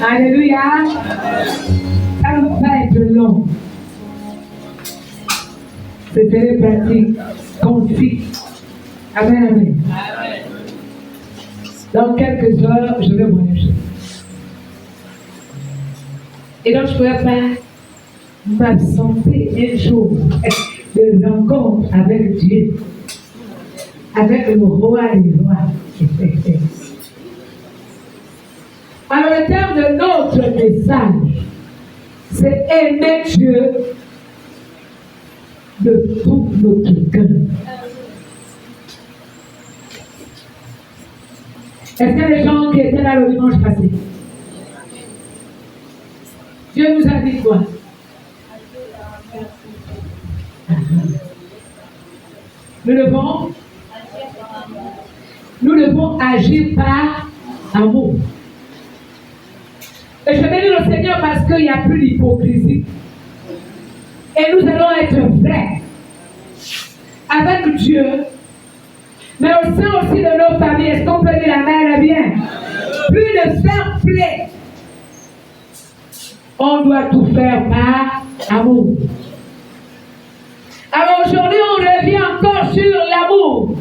Alléluia. Ça ne va pas être long. C'est très pratique, concis. Amen, amen. Dans quelques heures, je vais voyager. Et donc, je ne pourrais pas m'absenter un jour de rencontre avec Dieu, avec le roi des rois. Alors, le terme de notre message, c'est aimer Dieu de tout notre cœur. Est-ce que les gens qui étaient là le dimanche passé? Dieu nous a dit quoi? Nous devons agir par amour. Et je bénis le Seigneur parce qu'il n'y a plus d'hypocrisie. Et nous allons être vrais avec Dieu, mais au sein aussi de nos familles. Est-ce qu'on peut dire la main bien? Plus de fair play. On doit tout faire par amour. Alors aujourd'hui, on revient encore sur l'amour.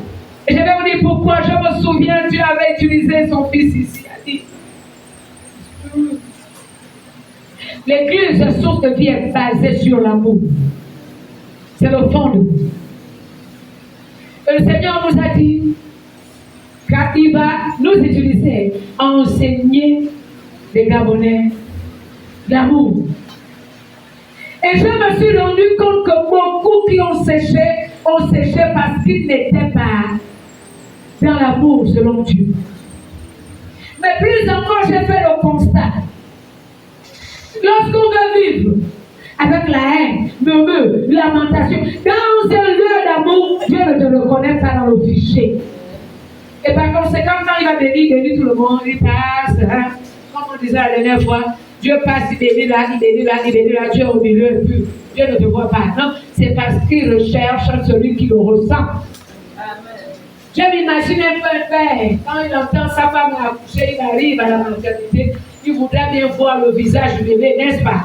Et je vais vous dire pourquoi. Je me souviens, Dieu avait utilisé son fils ici. L'église, la source de vie est basée sur l'amour. C'est le fond de nous. Et le Seigneur nous a dit qu'il va nous utiliser à enseigner les Gabonais l'amour. Et je me suis rendu compte que beaucoup qui ont séché parce qu'ils n'étaient pas dans l'amour selon Dieu. Mais plus encore, j'ai fait le constat. Lorsqu'on veut vivre avec la haine, murmure, lamentation, dans un lieu d'amour, Dieu ne te reconnaît pas dans le fichier. Et par conséquent, quand il va bénir tout le monde, il passe, hein, comme on disait la dernière fois, Dieu passe, il bénit là, il bénit là, il bénit là, Dieu est au milieu, et puis Dieu ne te voit pas. Non, c'est parce qu'il recherche celui qui le ressent. Je m'imagine un peu le père, quand il entend sa femme accoucher, il arrive à la maternité, il voudrait bien voir le visage du bébé, n'est-ce pas?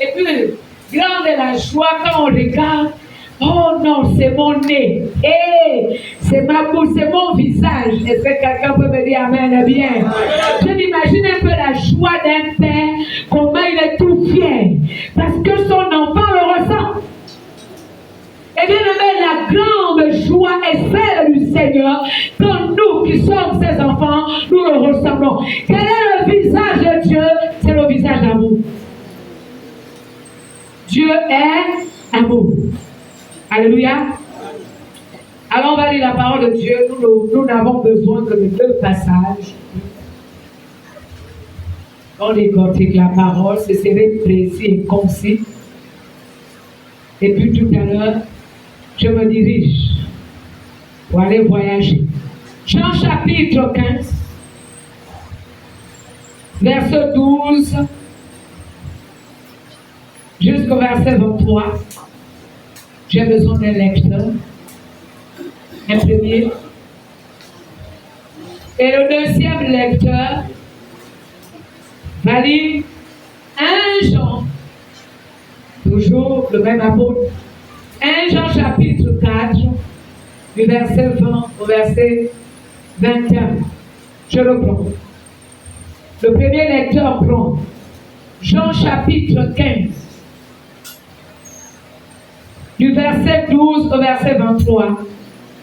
Et puis, grande est la joie quand on regarde, oh non, c'est mon nez, hey, c'est ma bouche, c'est mon visage. Est-ce que quelqu'un peut me dire amen bien? Je m'imagine un peu la joie d'un père, comment il est tout fier, parce que son enfant le ressent. Et bien aimé, la grande joie est celle du Seigneur, que nous qui sommes ses enfants, nous le ressemblons. Quel est le visage de Dieu? C'est le visage d'amour. Dieu est amour. Alléluia. Alors on va lire la parole de Dieu. Nous n'avons besoin que de 2 passages. On décortique la parole, ce serait précis et concis. Et puis tout à l'heure, je me dirige pour aller voyager. Jean chapitre 15, verset 12 jusqu'au verset 23. J'ai besoin d'un lecteur. Un premier. Et le deuxième lecteur va lire 1 Jean, toujours le même apôtre. 1 Jean chapitre 4, du verset 20 au verset 21. Je le prends. Le premier lecteur prend Jean chapitre 15, du verset 12 au verset 23.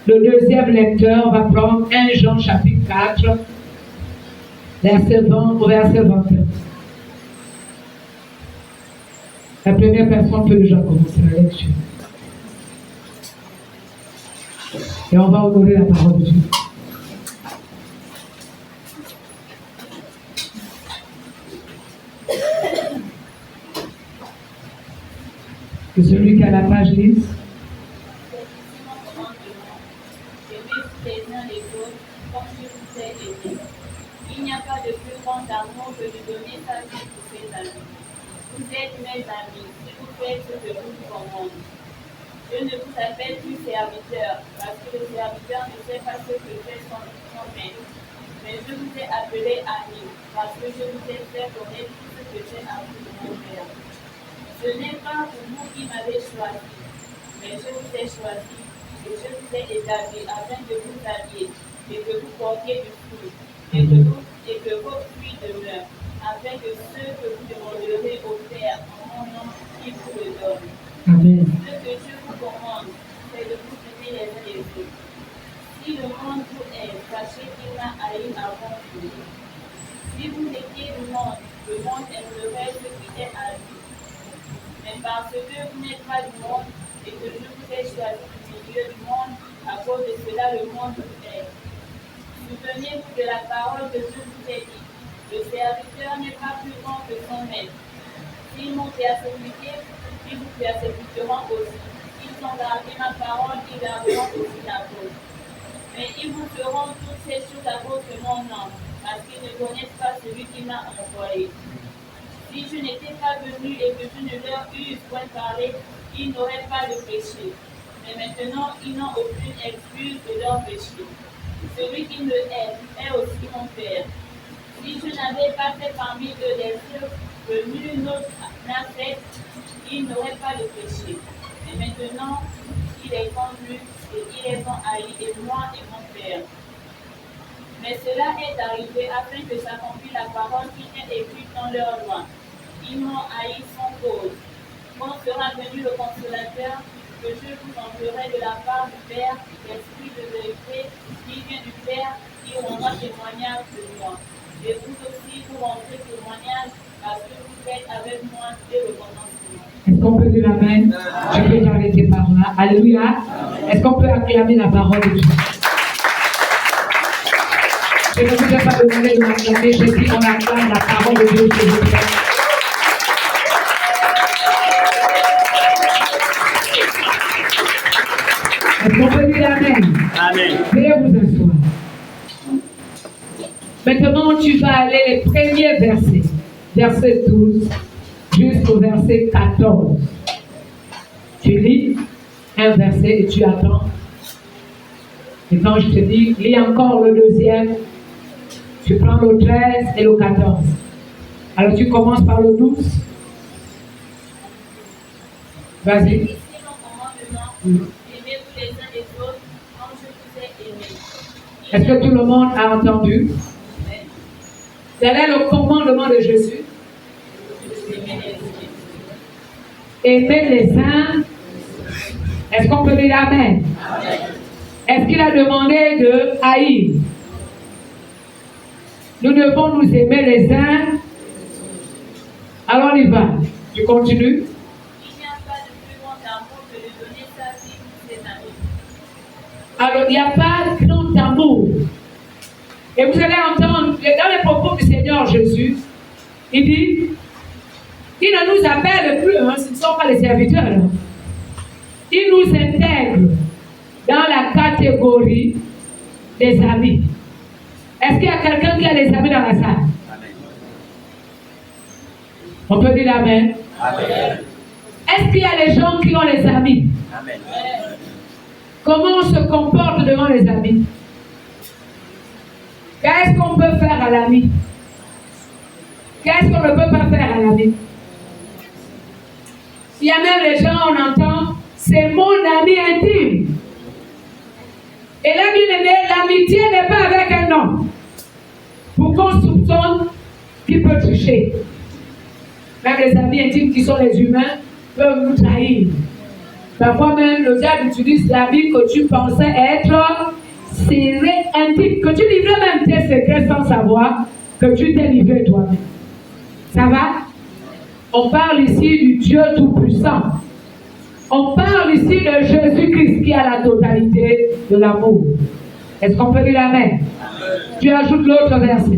Le deuxième lecteur va prendre 1 Jean chapitre 4, verset 20 au verset 21. La première personne peut déjà commencer la lecture. Et on va honorer la parole de Dieu. Que celui qui a la page lise. Il n'y a pas de plus grand amour que de donner sa vie pour ses amis. Vous êtes mes amis si vous faites ce que je vous commande. Je ne vous appelle plus serviteurs, parce que le serviteur ne sait pas ce que fait son maître. Mais je vous ai appelé amis, parce que je vous ai fait connaître tout ce que j'ai appris de mon Père. Ce n'est pas vous qui m'avez choisi, mais je vous ai choisi et je vous ai établi afin que vous alliez et que vous portiez du fruit et que vos fruits demeurent, afin que ceux que vous demanderez au Père en mon nom, il vous le donne. Amen. Ce que je vous commande, c'est de vous aimer les uns les autres. Si le monde vous aime, sachez qu'il m'a haï avant vous. Si vous étiez du monde aimerait ce qui est à lui. Mais parce que vous n'êtes pas du monde et que je vous ai choisi du milieu du monde, à cause de cela le monde vous aime. Souvenez-vous de la parole que je vous ai dit. Le serviteur n'est pas plus grand que son maître. S'ils m'ont persécuté, ils vous persécuteront aussi. S'ils ont gardé ma parole, ils garderont aussi la vôtre. Mais ils vous feront toutes ces choses à cause de mon nom, parce qu'ils ne connaissent pas celui qui m'a envoyé. Si je n'étais pas venu et que je ne leur eusse point parlé, ils n'auraient pas de péché. Mais maintenant, ils n'ont aucune excuse de leur péché. Celui qui me aime est aussi mon Père. Si je n'avais pas fait parmi eux des œuvres que nul autre n'a fait, ils n'auraient pas de péché. Mais maintenant, il est connu et ils les ont haïs, et moi et mon Père. Mais cela est arrivé afin que s'accomplisse la parole qui est écrite dans leur loi. Ils m'ont haï sans cause. Quand sera venu le consolateur, que je vous enverrai de la part du Père, l'Esprit de vérité, qui vient du Père, qui rendra témoignage de moi. Et vous aussi, vous rendrez témoignage, parce que vous êtes avec moi dès le commencement. Est-ce qu'on peut dire Amen? Je peux t'arrêter par là. Alléluia. Est-ce qu'on peut acclamer la parole de Dieu? Je ne vous ai pas demandé de m'acclamer, j'ai dit on acclame la parole de Dieu, s'il vous plaît. Est-ce qu'on peut dire Amen? Amen. Veuillez vous asseoir. Maintenant, tu vas aller les premiers versets, verset 12 jusqu'au verset 14. Tu lis un verset et tu attends. Et quand je te dis, lis encore le deuxième, tu prends le 13 et le 14. Alors tu commences par le 12. Vas-y. Ici mon commandement, aimez-vous les uns les autres, comme je vous ai aimé. Est-ce que tout le monde a entendu? Quel est le commandement de Jésus? Aimer les uns. Est-ce qu'on peut dire Amen? Est-ce qu'il a demandé de haïr? Nous devons nous aimer les uns. Alors on y va. Tu continues. Il n'y a pas de plus grand amour que de donner sa vie pour ses amis. Alors il n'y a pas de grand amour. Et vous allez entendre, dans les propos du Seigneur Jésus, il dit, il ne nous appelle plus, hein, ce ne sont pas les serviteurs. Hein. Il nous intègre dans la catégorie des amis. Est-ce qu'il y a quelqu'un qui a des amis dans la salle? Amen. On peut dire Amen. Amen. Est-ce qu'il y a des gens qui ont des amis? Amen. Comment on se comporte devant les amis? Qu'est-ce qu'on peut faire à l'ami? Qu'est-ce qu'on ne peut pas faire à l'ami? Il y a même les gens, on entend, c'est mon ami intime. Et là, l'amitié n'est pas avec un homme. Pour qu'on soupçonne qu'il peut toucher. Même les amis intimes qui sont les humains peuvent nous trahir. Parfois même, le diable utilise l'ami que tu pensais être serré, intime, que tu livrais même tes secrets sans savoir que tu t'es livré toi-même. Ça va? On parle ici du Dieu Tout-Puissant. On parle ici de Jésus-Christ qui a la totalité de l'amour. Est-ce qu'on peut dire Amen? Tu ajoutes l'autre verset. Vous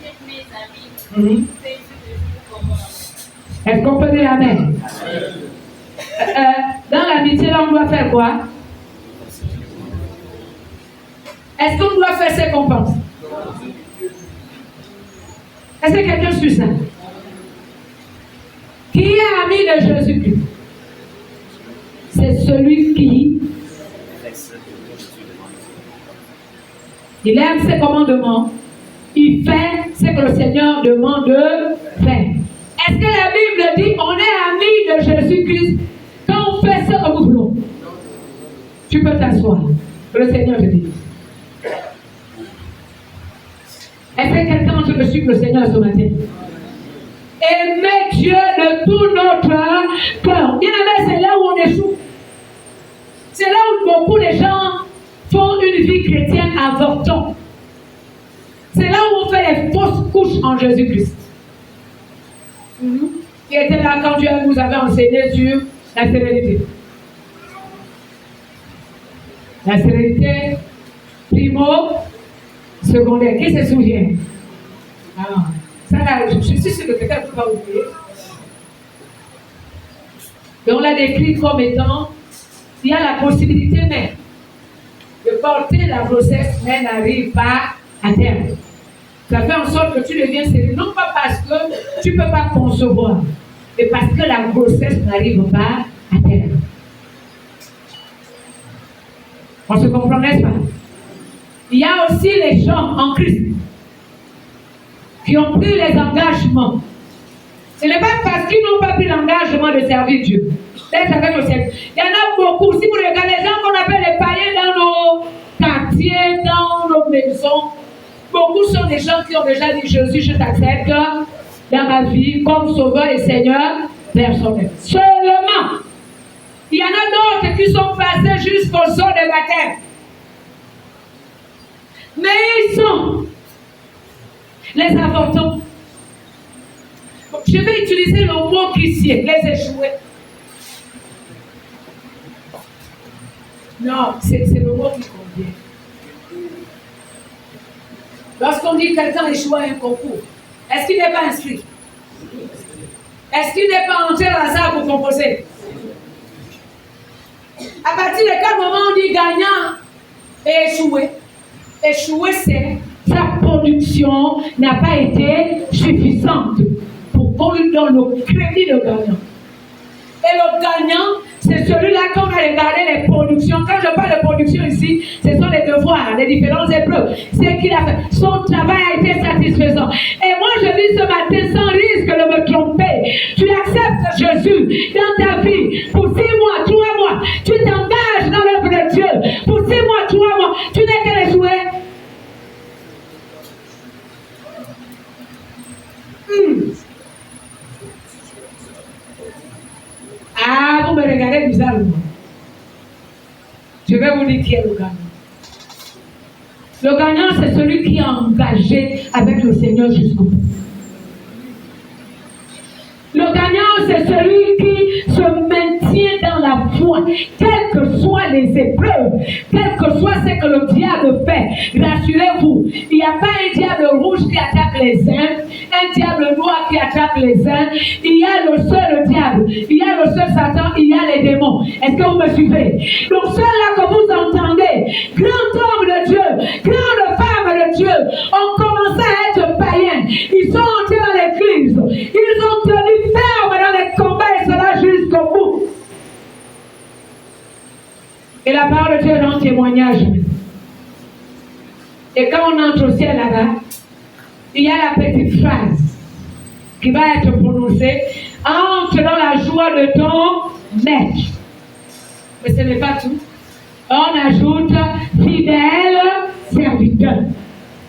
êtes mes amis, faites ce que je vous commande. Est-ce qu'on peut dire Amen? Dans l'amitié, là, on doit faire quoi? Est-ce qu'on doit faire ce qu'on pense? Est-ce que quelqu'un suit ça? Qui est ami de Jésus-Christ? C'est celui qui il aime ses commandements, il fait ce que le Seigneur demande de faire. Est-ce que la Bible dit on est amis de Jésus-Christ quand on fait ce que nous voulons? Tu peux t'asseoir. Que le Seigneur te dise. Est-ce que quelqu'un en train de suivre le Seigneur ce matin? Aimer Dieu de tout notre cœur. Bien aimé, c'est là où on échoue. C'est là où beaucoup de gens font une vie chrétienne avortante. C'est là où on fait les fausses couches en Jésus-Christ. Qui était là quand Dieu nous avait enseigné sur la sérénité. La sérénité, primo, secondaire. Qui se souvient? Alors, ça là, je suis sûr que quelqu'un ne peut pas oublier. Et on l'a décrit comme étant, il y a la possibilité même de porter la grossesse, mais n'arrive pas à terme. Ça fait en sorte que tu deviens stérile, non pas parce que tu ne peux pas concevoir, mais parce que la grossesse n'arrive pas à terme. On se comprend, n'est-ce pas? Il y a aussi les gens en Christ qui ont pris les engagements. Ce n'est pas parce qu'ils n'ont pas pris l'engagement de servir Dieu, d'être avec le Seigneur. Il y en a beaucoup. Si vous regardez les gens qu'on appelle les païens dans nos quartiers, dans nos maisons, beaucoup sont des gens qui ont déjà dit Jésus, je t'accepte dans ma vie comme sauveur et Seigneur personnel. Seulement, il y en a d'autres qui sont passés jusqu'au saut de baptême. Mais ils sont les avortons. Je vais utiliser le mot chrétien, les échoués. Non, c'est le mot qui convient. Lorsqu'on dit que quelqu'un échoue à un concours, est-ce qu'il n'est pas inscrit? Est-ce qu'il n'est pas entré dans la salle pour composer? À partir de quel moment on dit gagnant et échoué? Échoué, c'est sa production n'a pas été suffisante pour qu'on lui donne le crédit de gagnant. Et le gagnant, c'est celui-là qu'on a regardé les productions. Quand je parle de production ici, ce sont les devoirs, les différentes épreuves. C'est qu'il a fait. Son travail a été satisfaisant. Et moi, je dis ce matin, sans risque de me tromper, tu acceptes Jésus dans ta vie pour 6 mois, 3 mois. Tu t'engages dans l'œuvre de Dieu pour 6 mois, 3 mois. Tu n'es qu'à échouer. Ah, vous me regardez bizarrement. Je vais vous dire qui est le gagnant. Le gagnant, c'est celui qui est engagé avec le Seigneur jusqu'au bout. Le gagnant, c'est celui qui se maintient dans la foi, quelles que soient les épreuves, quel que soit ce que le diable fait. Rassurez-vous, il n'y a pas un diable rouge qui attaque les uns, un diable noir qui attaque les uns. Il y a le seul diable, il y a le seul Satan, il y a les démons. Est-ce que vous me suivez? Donc ceux-là que vous entendez, grand homme de Dieu, grande femme de Dieu, ont commencé à être païens. Ils sont entrés dans l'église, ils ont tenu ferme dans les combats et cela jusqu'au bout. Et la parole de Dieu est un témoignage. Et quand on entre au ciel là-bas, il y a la petite phrase qui va être prononcée: entre dans la joie de ton maître. Mais ce n'est pas tout. On ajoute fidèle serviteur.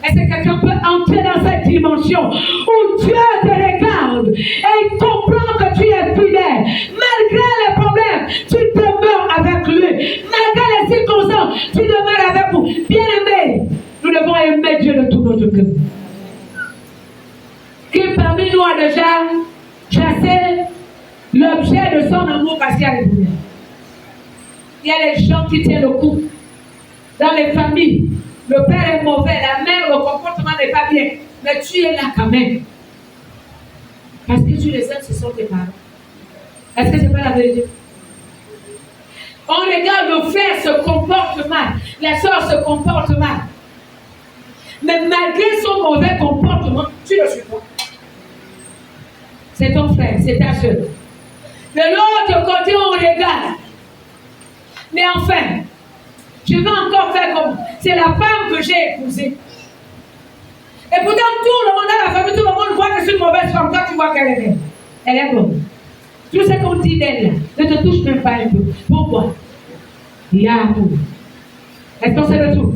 Est-ce que quelqu'un peut entrer dans cette dimension où Dieu te regarde et il comprend que tu es fidèle? Malgré les problèmes, tu demeures avec lui. Malgré les circonstances, tu demeures avec vous. Bien-aimés, nous devons aimer Dieu de tout notre cœur. Qui parmi nous a déjà chassé l'objet de son amour parce qu'il y a les problèmes? Il y a les gens qui tiennent le coup. Dans les familles, le père est mauvais, la mère, le comportement n'est pas bien. Mais tu es là quand même. Parce que tu les aimes, ce sont tes parents. Est-ce que ce n'est pas la vérité? On regarde le frère se comporte mal, la soeur se comporte mal. Mais malgré son mauvais comportement, tu le supportes. C'est ton frère, c'est ta soeur. De l'autre côté, on regarde. Mais enfin, je vais encore faire comme c'est la femme que j'ai épousée. Et pourtant, tout le monde a la une mauvaise femme, toi tu vois qu'elle est belle. Elle est bonne. Tout ce qu'on dit d'elle, ne te touche même pas un peu. Pourquoi? Il y a amour. Est-ce qu'on sait le tout?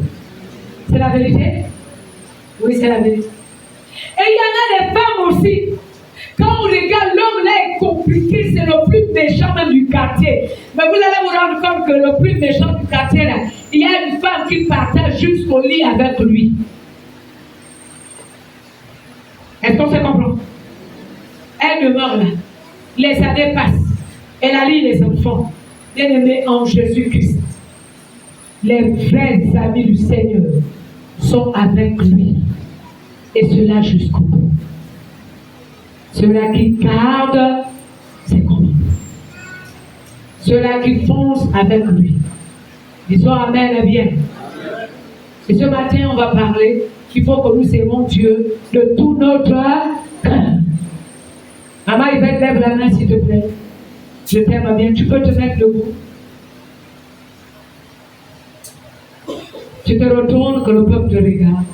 C'est la vérité? Oui, c'est la vérité. Et il y en a des femmes aussi. Quand on regarde, l'homme là est compliqué, c'est le plus méchant même du quartier. Mais vous allez vous rendre compte que le plus méchant du quartier là, il y a une femme qui partage jusqu'au lit avec lui. Est-ce qu'on se comprend? Elle demeure là. Les années passent. Elle allie les enfants. Bien-aimés en Jésus-Christ. Les vrais amis du Seigneur sont avec lui. Et cela jusqu'au bout. Ceux-là qui gardent ses commandements. Ceux-là qui foncent avec lui. Disons Amen et bien. Et ce matin, on va parler qu'il faut que nous aimons Dieu de tout notre cœur. Maman, il va te lever la main, s'il te plaît. Je t'aime bien. Tu peux te mettre debout. Tu te retournes, que le peuple te regarde.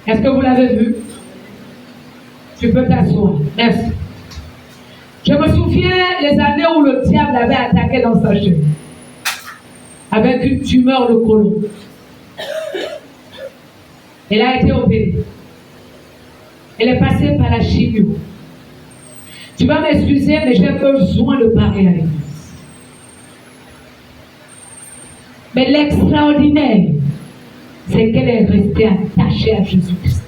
Est-ce que vous l'avez vu? Tu peux t'asseoir. Merci. Je me souviens les années où le diable avait attaqué dans sa chair. Avec une tumeur de côlon. Elle a été opérée. Elle est passée par la chimio. Tu vas m'excuser, mais j'ai besoin de parler à l'église. Mais l'extraordinaire, c'est qu'elle est restée attachée à Jésus-Christ.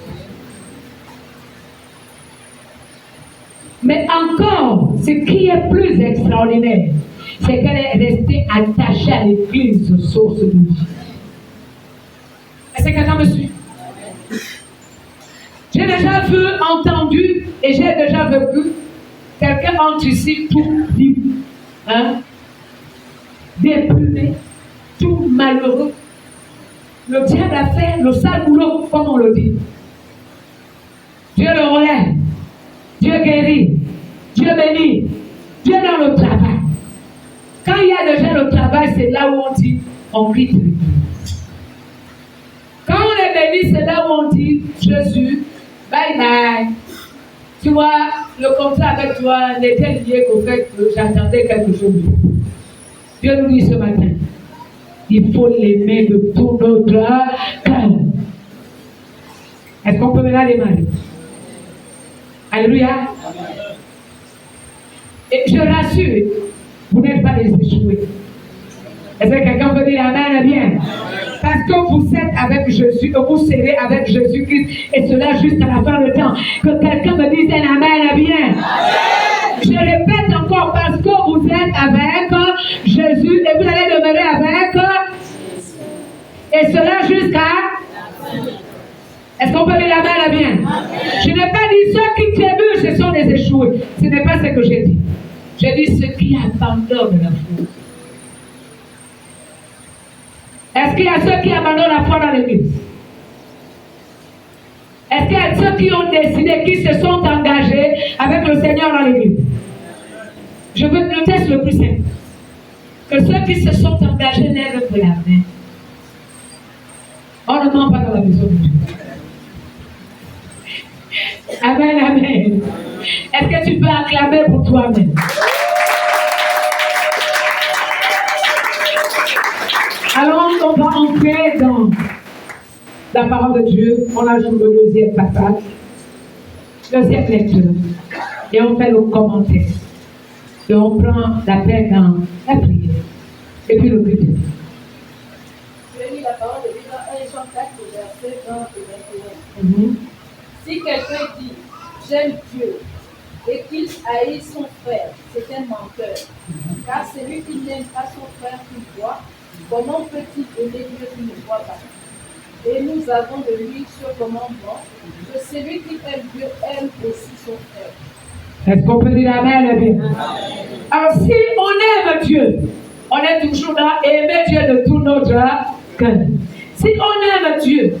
Mais encore, ce qui est plus extraordinaire, c'est qu'elle est restée attachée à l'église, source de vie. Est-ce que quelqu'un me suit? J'ai déjà vu, entendu, et j'ai déjà vécu quelqu'un entre ici tout libre, hein? Déprimé, tout malheureux. Le diable a fait le sale boulot, comme on le dit. Dieu le relève, Dieu guérit, Dieu bénit, Dieu dans le travail. Quand il y a déjà le travail, c'est là où on dit, on quitte l'église. Quand on est béni, c'est là où on dit, Jésus, bye bye. Tu vois, le contrat avec toi n'était lié qu'au fait que j'attendais quelque chose. Dieu nous dit ce matin, il faut l'aimer de tout notre cœur. Est-ce qu'on peut maintenant les marier? Alléluia. Et je rassure, vous n'êtes pas des échoués. Est-ce que quelqu'un peut dire Amen bien? Parce que vous êtes avec Jésus, que vous serez avec Jésus-Christ, et cela jusqu'à la fin du temps. Que quelqu'un me dise un Amen bien. Amen. Je répète encore, parce que vous êtes avec Jésus, et vous allez demeurer avec et cela jusqu'à. Est-ce qu'on peut dire Amen bien? Amen. Je n'ai pas dit ceux qui trébuchent, ce sont des échoués. Ce n'est pas ce que j'ai dit. J'ai dit ceux qui abandonnent la foi. Est-ce qu'il y a ceux qui abandonnent la foi dans l'église? Est-ce qu'il y a ceux qui ont décidé, qui se sont engagés avec le Seigneur dans l'église? Je veux le test le plus simple. Que ceux qui se sont engagés lèvent la main. On ne ment pas dans la maison de Dieu. Amen, amen. Est-ce que tu peux acclamer pour toi-même? Alors, on va entrer dans la parole de Dieu. On ajoute le deuxième passage, deuxième lecture. Et on fait le commentaire. Et on prend la peine dans la prière. Et puis le but. Je lis la parole de Dieu dans 1 Jean 4, verset 1 et 21. Si quelqu'un dit « J'aime Dieu » et qu'il haït son frère, c'est un menteur. Car celui qui n'aime pas son frère qu'il voit, comment peut-il aimer Dieu qui ne voit pas? Et nous avons de lui ce commandement, que celui qui aime Dieu aime aussi son frère. Est-ce qu'on peut dire Amen, bien? Alors si on aime Dieu, on est toujours là, aimer Dieu de tout notre cœur. Si on aime Dieu,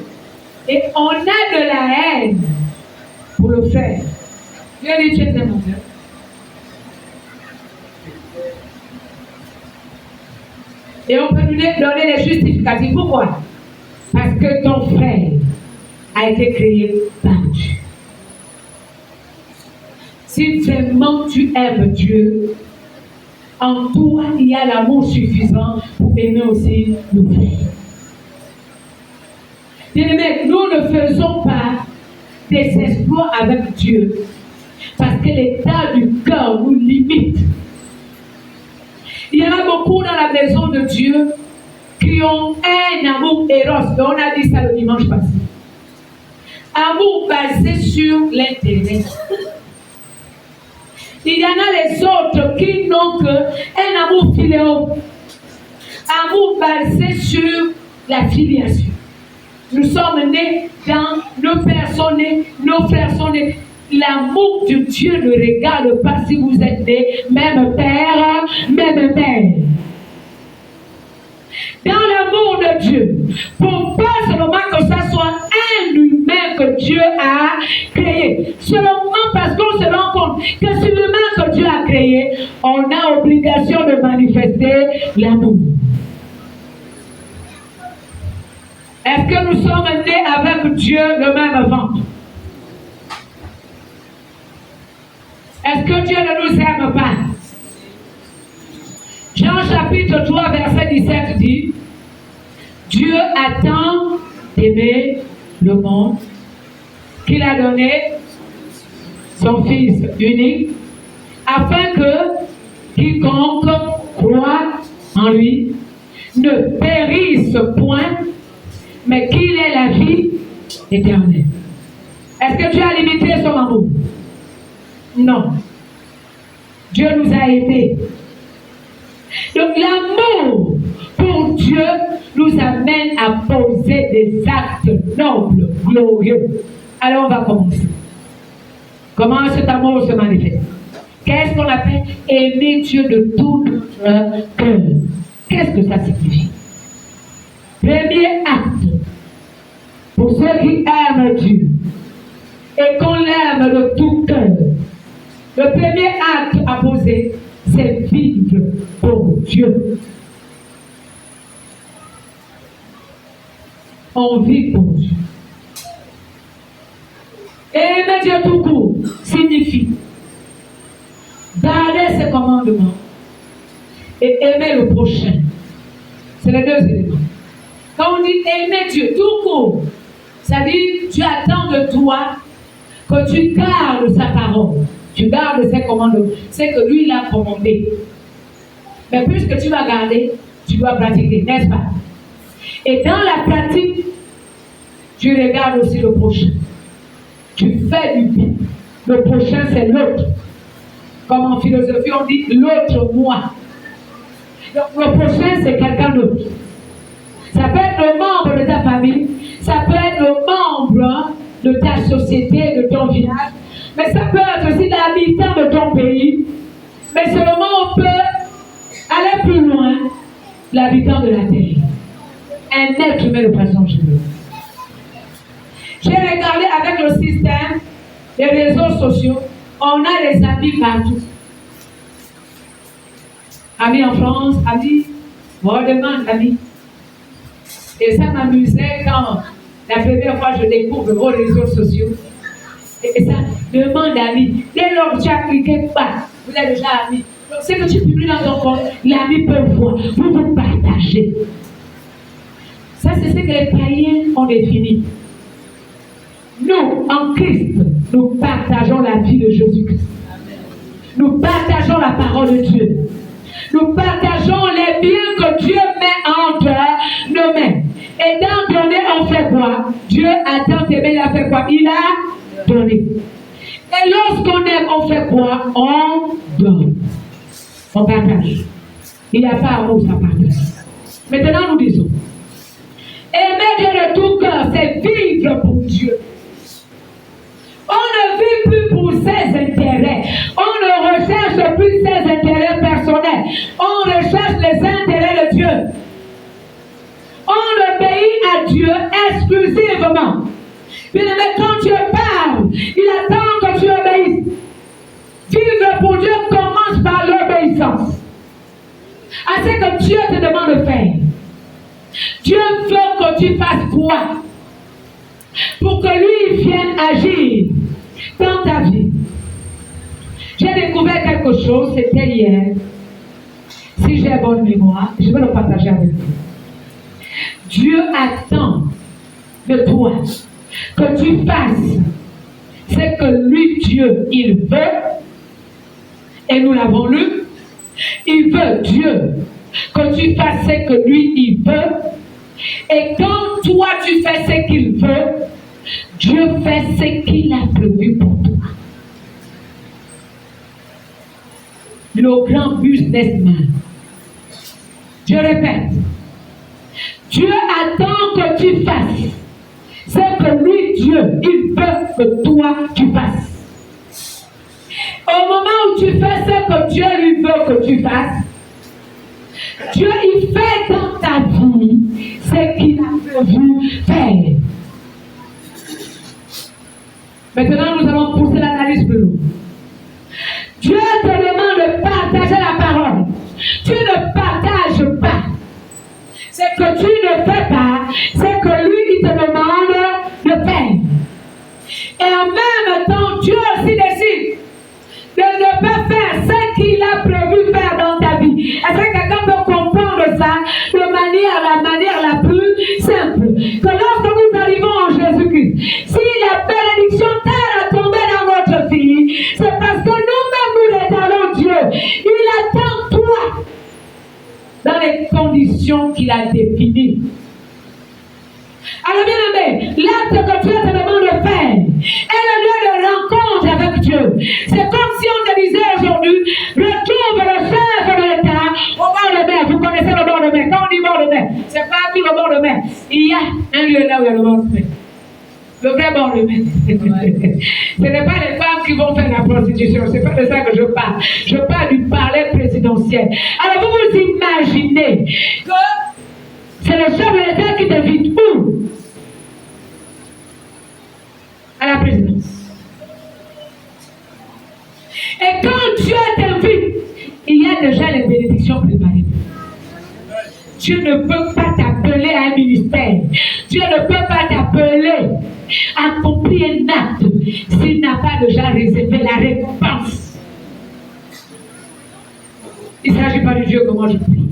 et on a de la haine pour le faire, Dieu dit tu es un menteur. Et on peut lui donner les justificatifs. Pourquoi? Parce que ton frère a été créé par Dieu. Si vraiment tu aimes Dieu, en toi, il y a l'amour suffisant pour aimer aussi nos frères. Bien-aimés, nous ne faisons pas des exploits avec Dieu parce que l'état du cœur nous limite. Il y en a beaucoup dans la maison de Dieu qui ont un amour éros. On a dit ça le dimanche passé. Amour basé sur l'intérêt. Il y en a les autres qui n'ont qu'un amour philéo. Amour basé sur la filiation. Nous sommes nés dans nos personnes, nos frères sont nés. L'amour de Dieu ne regarde pas si vous êtes nés, même père, même mère. Dans l'amour de Dieu, pour pas seulement que ça soit un humain que Dieu a créé, seulement parce qu'on se rend compte que c'est l'humain que Dieu a créé, on a obligation de manifester l'amour. Est-ce que nous sommes nés avec Dieu le même ventre? Est-ce que Dieu ne nous aime pas? Jean chapitre 3 verset 17 dit, Dieu a tant aimé le monde qu'il a donné son Fils unique afin que quiconque croit en lui ne périsse point, mais qu'il ait la vie éternelle. Est-ce que Dieu a limité son amour? Non. Dieu nous a aimés. Donc l'amour pour Dieu nous amène à poser des actes nobles, glorieux. Alors on va commencer. Comment cet amour se manifeste? Qu'est-ce qu'on appelle aimer Dieu de tout notre cœur? Qu'est-ce que ça signifie? Premier acte, pour ceux qui aiment Dieu et qu'on l'aime de tout cœur, le premier acte à poser, c'est vivre pour Dieu. On vit pour Dieu. Aimer Dieu tout court signifie garder ses commandements et aimer le prochain. C'est les deux éléments. Quand on dit aimer Dieu tout court, ça dit Dieu attend de toi que tu gardes sa parole. Tu gardes ses commandements. C'est que lui, il a commandé. Mais puisque tu vas garder, tu dois pratiquer, n'est-ce pas? Et dans la pratique, tu regardes aussi le prochain. Tu fais du bien. Le prochain, c'est l'autre. Comme en philosophie, on dit l'autre moi. Donc, le prochain, c'est quelqu'un d'autre. Ça peut être le membre de ta famille, ça peut être le membre de ta société, de ton village, mais ça peut être aussi l'habitant de ton pays. Mais seulement on peut aller plus loin, l'habitant de la terre. Un être humain de façon générale. J'ai regardé avec le système des réseaux sociaux, on a des amis partout. Amis en France, amis, on demande amis. Et ça m'amusait quand la première fois je découvre vos réseaux sociaux. Et ça demande amis. Dès lors que tu as cliqué, vous êtes déjà amis. Donc ce que tu publies dans ton compte, l'ami peut voir. Vous vous partagez. Ça, c'est ce que les païens ont défini. Nous, en Christ, nous partageons la vie de Jésus-Christ. Nous partageons la parole de Dieu. Nous partageons les biens que Dieu met entre nos mains. Et dans donner, on fait quoi? Dieu a tant aimé, il a fait quoi? Il a donné. Et lorsqu'on aime, on fait quoi? On donne. On partage. Il n'y a pas amour, ça partage. Maintenant, nous disons, aimer Dieu de tout cœur, c'est vivre pour Dieu. On ne vit plus pour ses intérêts. On ne recherche plus ses intérêts personnels. On recherche les intérêts de Dieu. On obéit à Dieu exclusivement. Bien aimé, quand Dieu parle, il attend que tu obéisses. Vivre pour Dieu commence par l'obéissance. À ce que Dieu te demande de faire. Dieu veut que tu fasses quoi? pour que lui vienne agir dans ta vie. J'ai découvert quelque chose, c'était hier. Si j'ai bonne mémoire, je vais le partager avec vous. Dieu attend de toi que tu fasses ce que lui, Dieu, il veut. Et nous l'avons lu. Il veut, Dieu, que tu fasses ce que lui, il veut. Et quand toi, tu fais ce qu'il veut, Dieu fait ce qu'il a prévu pour toi. Le grand businessman. Je répète. Dieu attend que tu fasses ce que lui, Dieu, il veut que toi, tu fasses. Au moment où tu fais ce que Dieu lui veut que tu fasses, Dieu, il fait dans ta vie ce qu'il a prévu faire. Maintenant, nous allons pousser l'analyse plus loin. Dieu te demande de partager la parole. Tu ne partages pas. C'est que tu ne fais pas, c'est que lui, il te demande de faire. Et en même temps, Dieu aussi décide de ne pas faire ce qu'il a prévu faire dans ta vie. Est-ce que quelqu'un peut comprendre ça de la manière la plus simple? Que lorsque nous arrivons en Jésus-Christ, si la bénédiction terre a tombé dans votre vie, c'est parce que nous-mêmes nous l'étalons Dieu. Il attend toi dans les conditions qu'il a définies. Alors bien aimé, l'acte que Dieu te demande de faire est le lieu de rencontre avec Dieu. C'est comme si on te disait aujourd'hui, retrouve le chef de l'État au bord de mer. Vous connaissez le bord de mer. Quand on dit bord de mer, c'est pas tout le bord de mer. Il y a un lieu là où il y a le bord de mer. Le vrai bord de mer. Ce n'est pas les femmes qui vont faire la prostitution. C'est pas de ça que je parle. Je parle du palais présidentiel. Alors vous vous imaginez que c'est le chef de l'État qui t'invite où? À la présidence. Et quand Dieu t'invite, il y a déjà les bénédictions préparées. Dieu ne peut pas t'appeler à un ministère. Dieu ne peut pas t'appeler à accomplir un acte s'il n'a pas déjà réservé la récompense. Il ne s'agit pas du Dieu que moi je prie.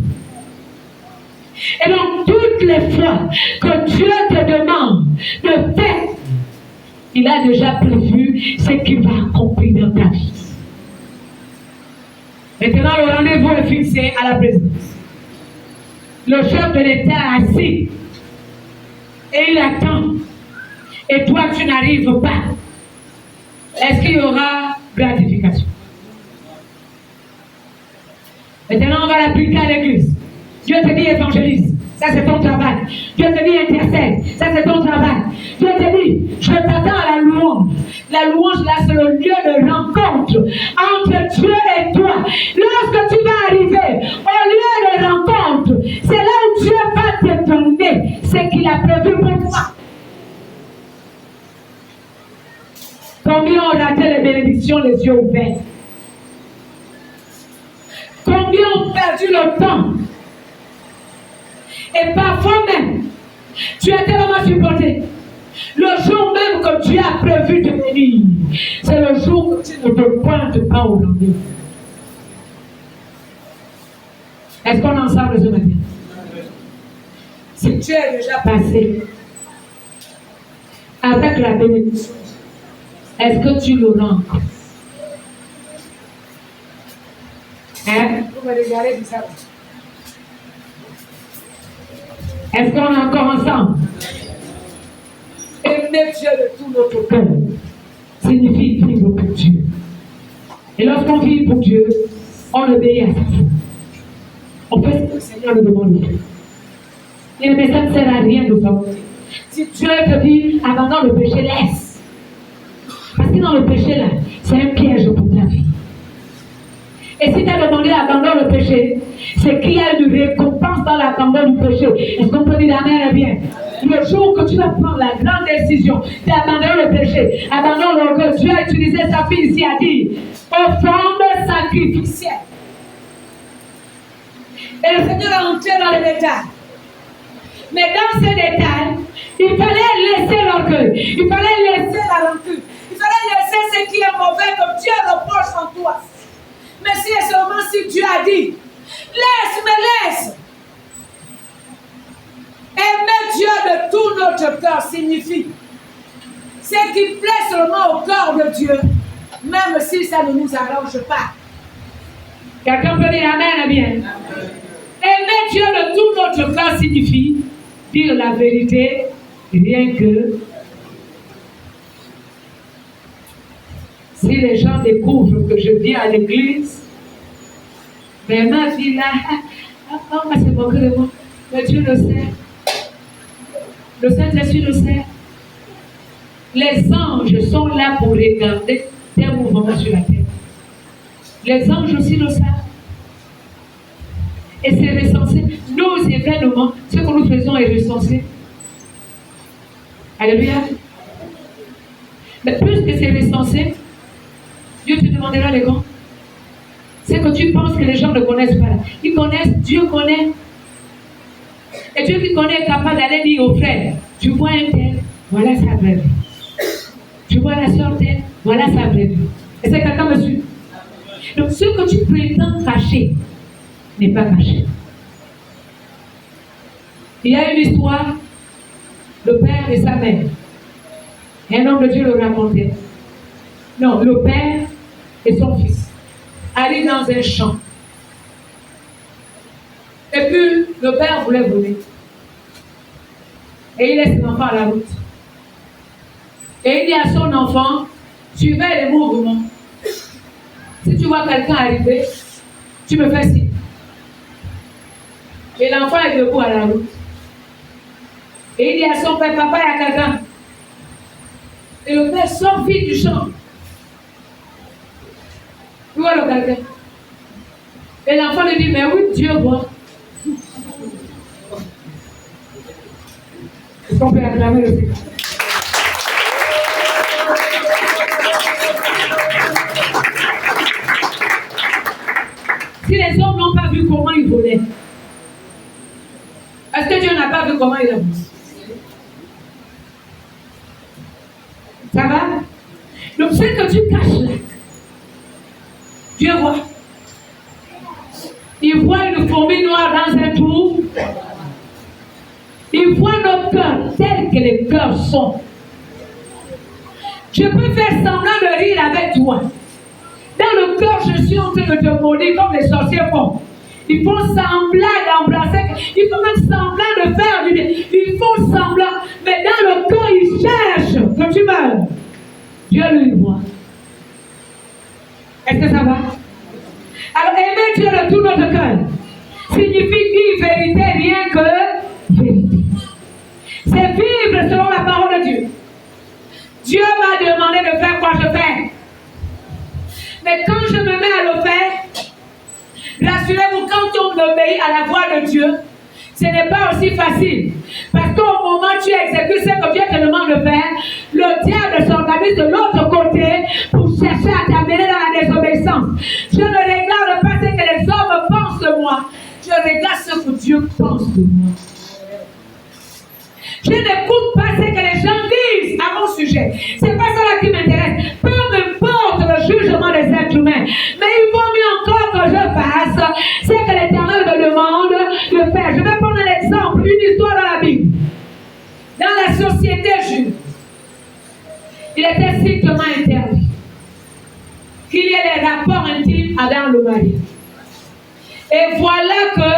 Et donc, toutes les fois que Dieu te demande de faire, il a déjà prévu ce qu'il va accomplir dans ta vie. Maintenant, le rendez-vous est fixé à la présidence. Le chef de l'État est assis et il attend. Et toi, tu n'arrives pas. Est-ce qu'il y aura gratification? Maintenant, on va l'appliquer à l'église. Dieu te dit évangélise, ça c'est ton travail. Dieu te dit intercède, ça c'est ton travail. Dieu te dit, je t'attends à la louange. La louange là c'est le lieu de rencontre entre Dieu et toi. Lorsque tu vas arriver au lieu de rencontre, c'est là où Dieu va te donner ce qu'il a prévu pour toi. Combien ont raté les bénédictions les yeux ouverts? Combien ont perdu le temps? Et parfois même, tu es tellement supporté. Le jour même que Dieu a prévu de venir, c'est le jour que tu ne te pointes pas au rendez-vous. Est-ce qu'on est ensemble ce matin? Si tu es déjà passé avec la bénédiction, est-ce que tu le rends? Hein? Vous me regardez du ça. Est-ce qu'on est encore ensemble? Aimer Dieu de tout notre cœur signifie vivre pour Dieu. Et lorsqu'on vit pour Dieu, on obéit à sa foi. On fait ce que le Seigneur nous demande de faire. Et ça ne sert à rien de sortir. Si Dieu te dit abandonne le péché, laisse. Parce que dans le péché là, c'est un piège pour ta vie. Et si tu as demandé d'abandonner le péché, c'est qu'il y a une récompense dans l'abandon du péché. Est-ce qu'on peut dire amen et bien? Le jour que tu vas prendre la grande décision d'abandonner le péché, abandonne l'orgueil, Dieu a utilisé sa fille ici à dire offrande sacrificielle. Et le Seigneur a entré dans les détails. Mais dans ces détails, il fallait laisser l'orgueil. Il fallait laisser la rancune. Il fallait laisser ce qui est mauvais que Dieu reproche en toi. Mais si et seulement si Dieu a dit, laisse. Aimer Dieu de tout notre cœur signifie ce qui plaît seulement au cœur de Dieu, même si ça ne nous arrange pas. Quelqu'un peut dire Amen, bien. Aimer Dieu de tout notre cœur signifie dire la vérité, rien que si les gens découvrent que je viens à l'église, mais ma fille là, on va se moquer de moi, mais Dieu le sait. Le Saint-Esprit le sait. Les anges sont là pour regarder tes mouvements sur la terre. Les anges aussi le savent. Et c'est recensé. Nos événements, ce que nous faisons est recensé. Alléluia. Mais puisque c'est recensé, Dieu te demandera les gants. C'est que tu penses que les gens ne connaissent pas. Ils connaissent, Dieu connaît. Et Dieu qui connaît est capable d'aller dire aux frères, tu vois un tel, voilà sa vraie vie. Tu vois la soeur telle, voilà sa vraie vie. Et c'est quelqu'un me suit. Donc ce que tu prétends cacher n'est pas caché. Il y a une histoire, le père et sa mère. Un homme de Dieu le racontait. Non, le père et son fils allaient dans un champ. Et puis, le père voulait voler. Et il laisse l'enfant à la route. Et il dit à son enfant, suivez les mouvements. Si tu vois quelqu'un arriver, tu me fais signe. Et l'enfant est debout à la route. Et il dit à son père, papa, il y a quelqu'un. Et le père sort vite du champ. Tu vois le quelqu'un. Et l'enfant lui dit, mais oui, Dieu voit. Est-ce qu'on peut acclamer le Seigneur? Si les hommes n'ont pas vu comment il volait, est-ce que Dieu n'a pas vu comment il a volé? Ça va? Donc ce que tu caches là, Dieu voit. Il voit une fourmi noire dans un trou. Il voit nos cœurs tels que les cœurs sont. Je peux faire semblant de rire avec toi. Dans le cœur, je suis en train de te maudire comme les sorciers font. Ils font semblant d'embrasser. Ils font même semblant de faire du bien. Ils font semblant. Mais dans le cœur, ils cherchent que tu meurs. Dieu lui voit. Est-ce que ça va? Alors, aimer Dieu de tout notre cœur signifie dire vérité, rien que vérité. C'est vivre selon la parole de Dieu. Dieu m'a demandé de faire quoi je fais. Mais quand je me mets à le faire, rassurez-vous, quand on obéit à la voix de Dieu, ce n'est pas aussi facile. Parce qu'au moment où tu exécutes ce que Dieu te demande de faire, le diable s'organise de l'autre côté pour chercher à t'amener dans la désobéissance. Je ne regarde pas ce que les hommes pensent de moi. Je regarde ce que Dieu pense de moi. Je n'écoute pas ce que les gens disent à mon sujet. C'est pas ça qui m'intéresse. Peu m'importe le jugement des êtres humains. Mais il vaut mieux encore que je fasse ce que l'Éternel me demande de faire. Je vais prendre un exemple, une histoire dans la Bible. Dans la société juive, il était strictement interdit qu'il y ait des rapports intimes avec le mari. Et voilà que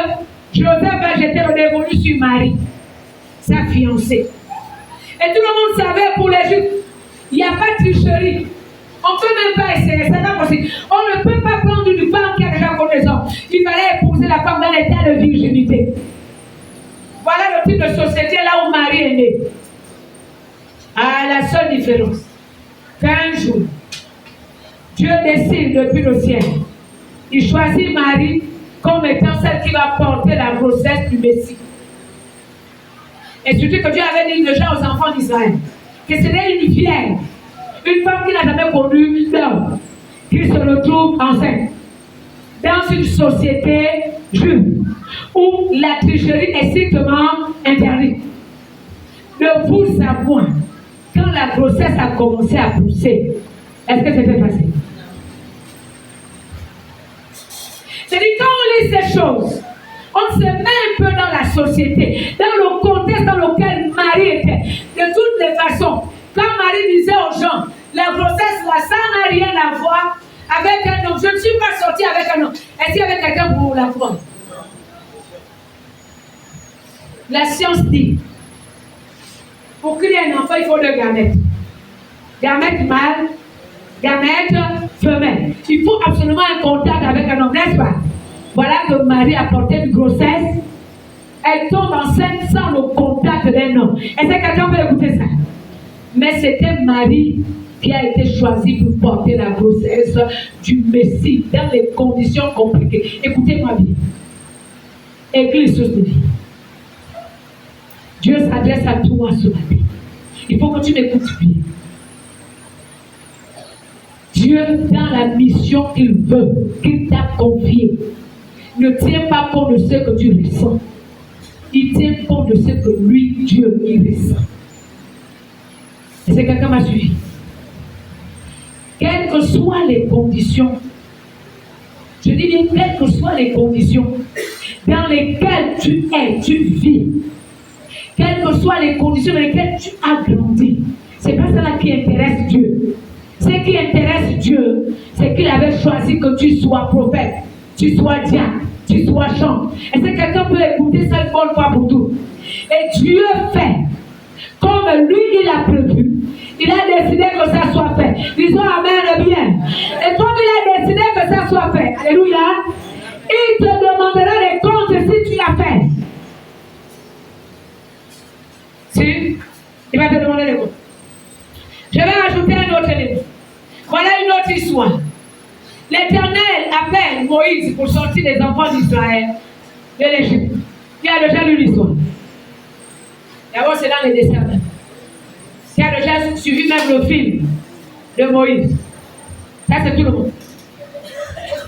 Joseph va jeter le dévolu sur Marie, sa fiancée. Et tout le monde savait, pour les Juifs, il n'y a pas de tricherie. On ne peut même pas essayer, c'est pas possible. On ne peut pas prendre une femme qui a déjà connaissance. Il fallait épouser la femme dans l'état de virginité. Voilà le type de société là où Marie est née. Ah, la seule différence, qu'un jour, Dieu décide depuis le ciel, il choisit Marie comme étant celle qui va porter la grossesse du Messie. Et surtout que Dieu avait dit déjà aux enfants d'Israël que c'était une vierge, une femme qui n'a jamais connu d'homme, qui se retrouve enceinte dans une société juive où la tricherie est strictement interdit. De vous à moi, quand la grossesse a commencé à pousser, est-ce que c'était facile? C'est-à-dire, quand on lit ces choses, on se met un peu dans la société, dans le contexte dans lequel Marie était. De toutes les façons, quand Marie disait aux gens, la grossesse là, ça n'a rien à voir avec un homme. Je ne suis pas sortie avec un homme. Est-ce qu'il y avait quelqu'un pour la voir? La science dit, pour créer un enfant, il faut 2 gamètes. Gamète mâle, gamète femelle. Il faut absolument un contact avec un homme, n'est-ce pas? Voilà que Marie a porté une grossesse. Elle tombe enceinte sans le contact d'un homme. Est-ce que quelqu'un peut écouter ça? Mais c'était Marie qui a été choisie pour porter la grossesse du Messie dans les conditions compliquées. Écoutez-moi bien. Église source de vie. Dieu s'adresse à toi ce matin. Il faut que tu m'écoutes bien. Dieu, dans la mission qu'il veut, qu'il t'a confiée, ne tient pas compte de ce que tu ressens. Il tient compte de ce que lui, Dieu, il ressent. Est-ce que quelqu'un m'a suivi? Quelles que soient les conditions, je dis bien, quelles que soient les conditions dans lesquelles tu es, tu vis, quelles que soient les conditions dans lesquelles tu as grandi, c'est pas ça qui intéresse Dieu. Ce qui intéresse Dieu, c'est qu'il avait choisi que tu sois prophète, tu sois diacre, tu sois chante. Est-ce que quelqu'un peut écouter ça une bonne fois pour tout? Et Dieu fait comme lui il a prévu. Il a décidé que ça soit fait. Disons Amen bien. Et comme il a décidé que ça soit fait, alléluia, il te demandera des comptes si tu l'as fait. Si, il va te demander des comptes. Je vais rajouter un autre livre. Voilà une autre histoire. L'Éternel appelle Moïse pour sortir les enfants d'Israël de l'Égypte. Qui a déjà lu l'histoire? D'abord, c'est dans les dessins. Qui a déjà suivi même le film de Moïse? Ça, c'est tout le monde.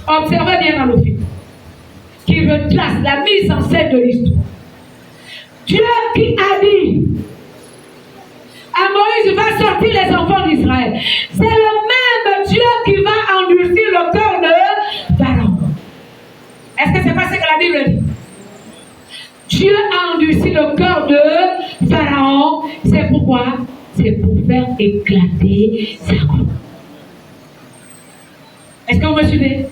Observez bien dans le film, qui retrace la mise en scène de l'histoire. Dieu qui a dit à Moïse, va sortir les enfants d'Israël. C'est le même Dieu qui va endurcir le cœur de Pharaon. Est-ce que c'est pas ce que la Bible dit? Dieu a endurci le cœur de Pharaon. C'est pourquoi? C'est pour faire éclater sa gloire. Est-ce que vous me suivez?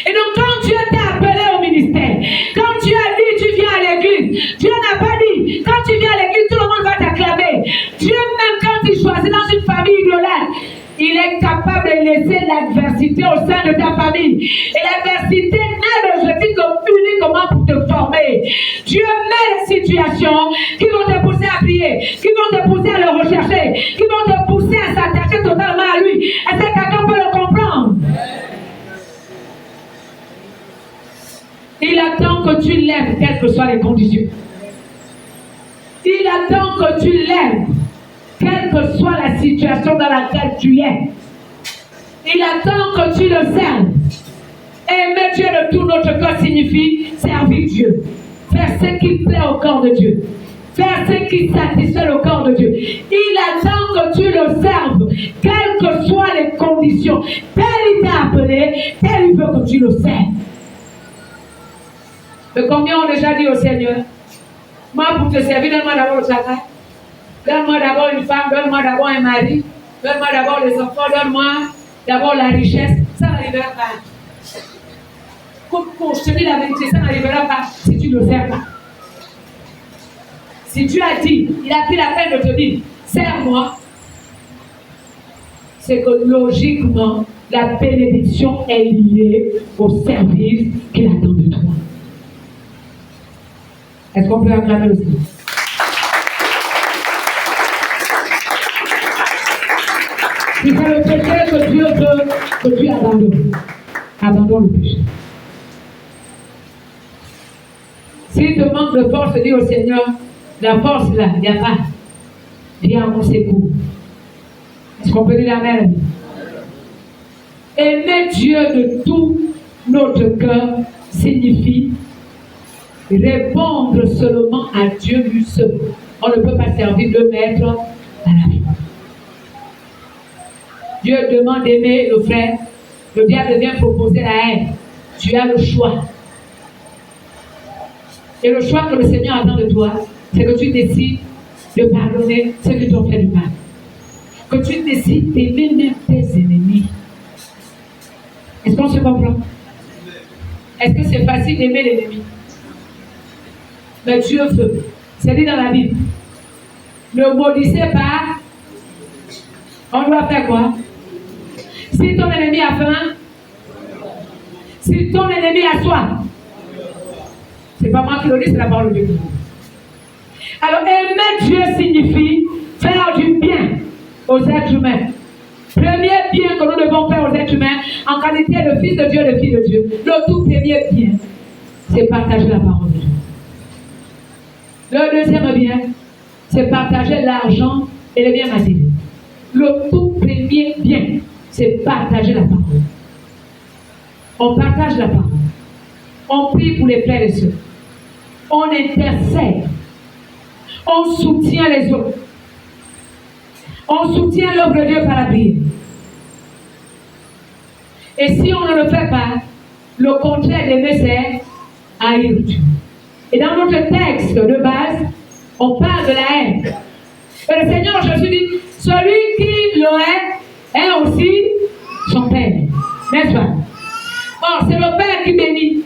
Et donc quand Dieu t'a appelé au ministère, quand Dieu a dit tu viens à l'église, Dieu n'a pas dit quand tu viens à l'église tout le monde va t'acclamer. Dieu même quand il choisit dans une famille idolâtre, il est capable de laisser l'adversité au sein de ta famille. Et l'adversité n'est l'objectif uniquement pour te former. Dieu met des situations qui vont te pousser à prier, qui vont te pousser à le rechercher, qui vont te pousser à s'attacher totalement à lui. Est-ce que quelqu'un peut le comprendre? Il attend que tu l'aimes, quelles que soient les conditions. Il attend que tu l'aimes, quelle que soit la situation dans laquelle tu es. Il attend que tu le serves. Aimer Dieu de tout notre cœur signifie servir Dieu. Faire ce qui plaît au corps de Dieu. Faire ce qui satisfait le corps de Dieu. Il attend que tu le serves, quelles que soient les conditions. Tel il t'a appelé, tel il veut que tu le serves. Mais combien ont déjà dit au Seigneur, moi pour te servir, donne-moi d'abord le travail. Donne-moi d'abord une femme, donne-moi d'abord un mari, donne-moi d'abord les enfants, donne-moi d'abord la richesse. Ça n'arrivera pas. Je te dis la vérité, ça n'arrivera pas si tu ne le sers pas. Si Dieu a dit, il a pris la peine de te dire, sers-moi, c'est que logiquement, la bénédiction est liée au service qu'il attend de toi. Est-ce qu'on peut acclamer le Seigneur? Si c'est le péché que Dieu veut que tu abandonnes, abandonne le péché. S'il te manque de force, dis au Seigneur, la force là, il n'y a pas. Viens à mon secours. Est-ce qu'on peut dire amen? Aimer Dieu de tout notre cœur signifie répondre seulement à Dieu lui seul. On ne peut pas servir deux maîtres à la vie. Dieu demande d'aimer le frère. Le diable vient proposer la haine. Tu as le choix. Et le choix que le Seigneur attend de toi, c'est que tu décides de pardonner ceux qui t'ont fait du mal. Que tu décides d'aimer même tes ennemis. Est-ce qu'on se comprend? Est-ce que c'est facile d'aimer l'ennemi? Mais Dieu veut. C'est dit dans la Bible. Ne maudissez pas. On doit faire quoi? Si ton ennemi a faim, si ton ennemi a soif, c'est pas moi qui le dis, c'est la parole de Dieu. Alors aimer Dieu signifie faire du bien aux êtres humains. Premier bien que nous devons faire aux êtres humains en qualité de fils de Dieu, de fille de Dieu. Le tout premier bien, c'est partager la parole de Dieu. Le deuxième bien, c'est partager l'argent et les biens matériels. Le tout premier bien, c'est partager la parole. On partage la parole. On prie pour les frères et sœurs. On intercède. On soutient les autres. On soutient l'œuvre de Dieu par la prière. Et si on ne le fait pas, le contraire d'aimer, c'est haïr Dieu. Et dans notre texte de base, on parle de la haine. Et le Seigneur Jésus dit, celui qui le hait est aussi son Père. N'est-ce pas? Or, c'est le Père qui bénit.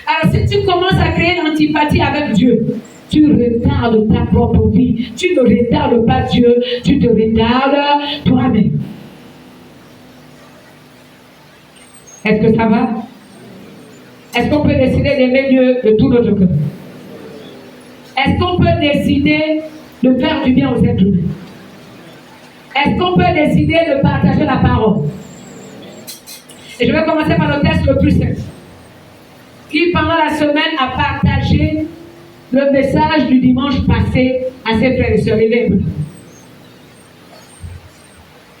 Alors, si tu commences à créer l'antipathie avec Dieu, tu retardes ta propre vie. Tu ne retardes pas Dieu, tu te retardes toi-même. Est-ce que ça va? Est-ce qu'on peut décider d'aimer Dieu de tout notre cœur? Est-ce qu'on peut décider de faire du bien aux êtres humains? Est-ce qu'on peut décider de partager la parole? Et je vais commencer par le texte le plus simple, qui pendant la semaine a partagé le message du dimanche passé à ses frères et sœurs.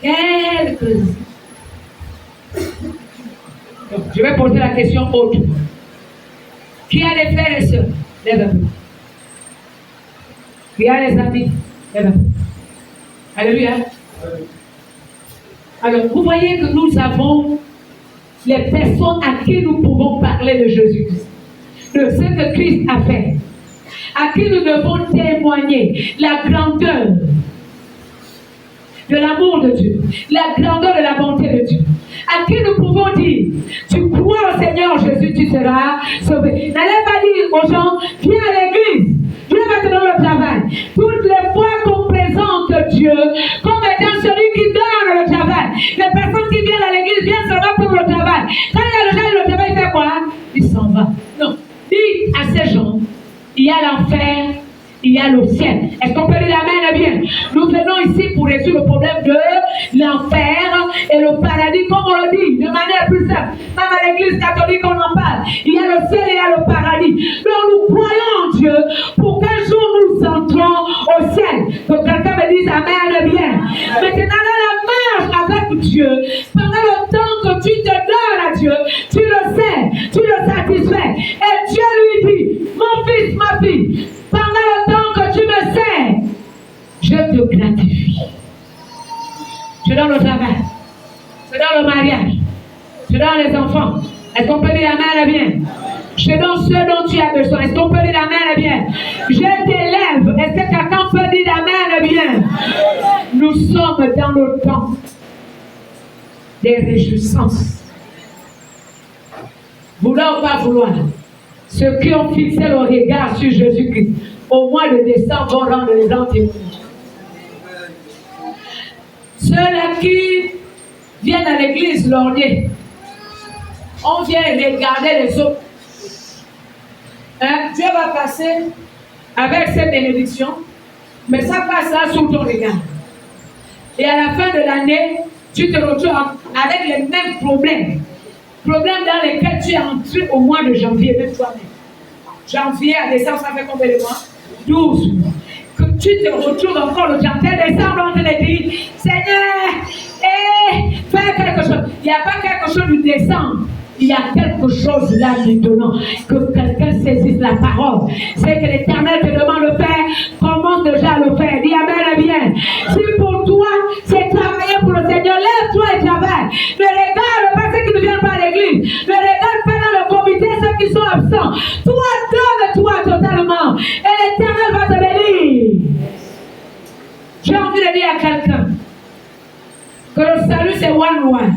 Quelques. Donc, je vais poser la question autre. Qui a les frères et sœurs? Lève un peu. Qui a les amis? Lève un peu. Alléluia. Alors, vous voyez que nous avons les personnes à qui nous pouvons parler de Jésus-Christ, de ce que Christ a fait, à qui nous devons témoigner la grandeur de l'amour de Dieu, la grandeur de la bonté de Dieu, à qui nous pouvons dire, tu crois au Seigneur Jésus, tu seras sauvé. N'allez pas dire aux gens, viens à l'église, Dieu va te donner le travail. Toutes les fois qu'on présente Dieu comme étant celui qui donne le travail, les personnes qui viennent à l'église viennent seulement pour le travail. Quand il y a le gens, le travail, il fait quoi? Il s'en va. Non. Dis à ces gens, il y a l'enfer, il y a le ciel. Est-ce qu'on peut dire amen bien? Nous venons ici pour résoudre le problème de l'enfer et le paradis, comme on le dit, de manière plus simple. Même à l'église catholique, on en parle. Il y a le ciel et il y a le paradis. Donc nous croyons en Dieu pour qu'un jour nous entrons au ciel. Que quelqu'un me dise amen bien. Maintenant, dans la marche avec Dieu, pendant le temps que tu te donnes à Dieu, tu le sais, tu le satisfais. Et Dieu lui dit, mon fils, ma fille, pendant le temps que tu me sers, je te gratifie. Je donne le travail, je donne le mariage, je donne les enfants. Est-ce qu'on peut dire amen bien? Je donne ce dont tu as besoin. Est-ce qu'on peut dire amen bien? Je t'élève. Est-ce que quelqu'un peut dire amen bien? Nous sommes dans le temps des réjouissances. Vouloir ou pas vouloir, ceux qui ont fixé le regard sur Jésus-Christ au mois de décembre vont rendre les gens témoins. Ceux-là qui viennent à l'église l'orner, on vient regarder les autres. Hein? Dieu va passer avec ses bénédictions, mais ça passera sous ton regard. Et à la fin de l'année, tu te retrouves avec les mêmes problèmes. Problèmes dans lesquels tu es entré au mois de janvier, même toi-même. Janvier à décembre, ça fait combien de mois? 12 mois. Que tu te retrouves encore le 31 décembre, on te dit, Seigneur, fais quelque chose. Il n'y a pas quelque chose du décembre Il y a quelque chose là maintenant, que quelqu'un saisisse la parole. C'est que l'Éternel te demande de faire, commence déjà à le faire. Dis Amen et bien. Si pour toi, c'est travailler pour le Seigneur, lève-toi et travaille. Ne regarde pas ceux qui ne viennent pas à l'église. Ne regarde pas dans le comité ceux qui sont absents. Toi, donne-toi totalement. Et l'Éternel va te bénir. J'ai envie de dire à quelqu'un que le salut c'est one.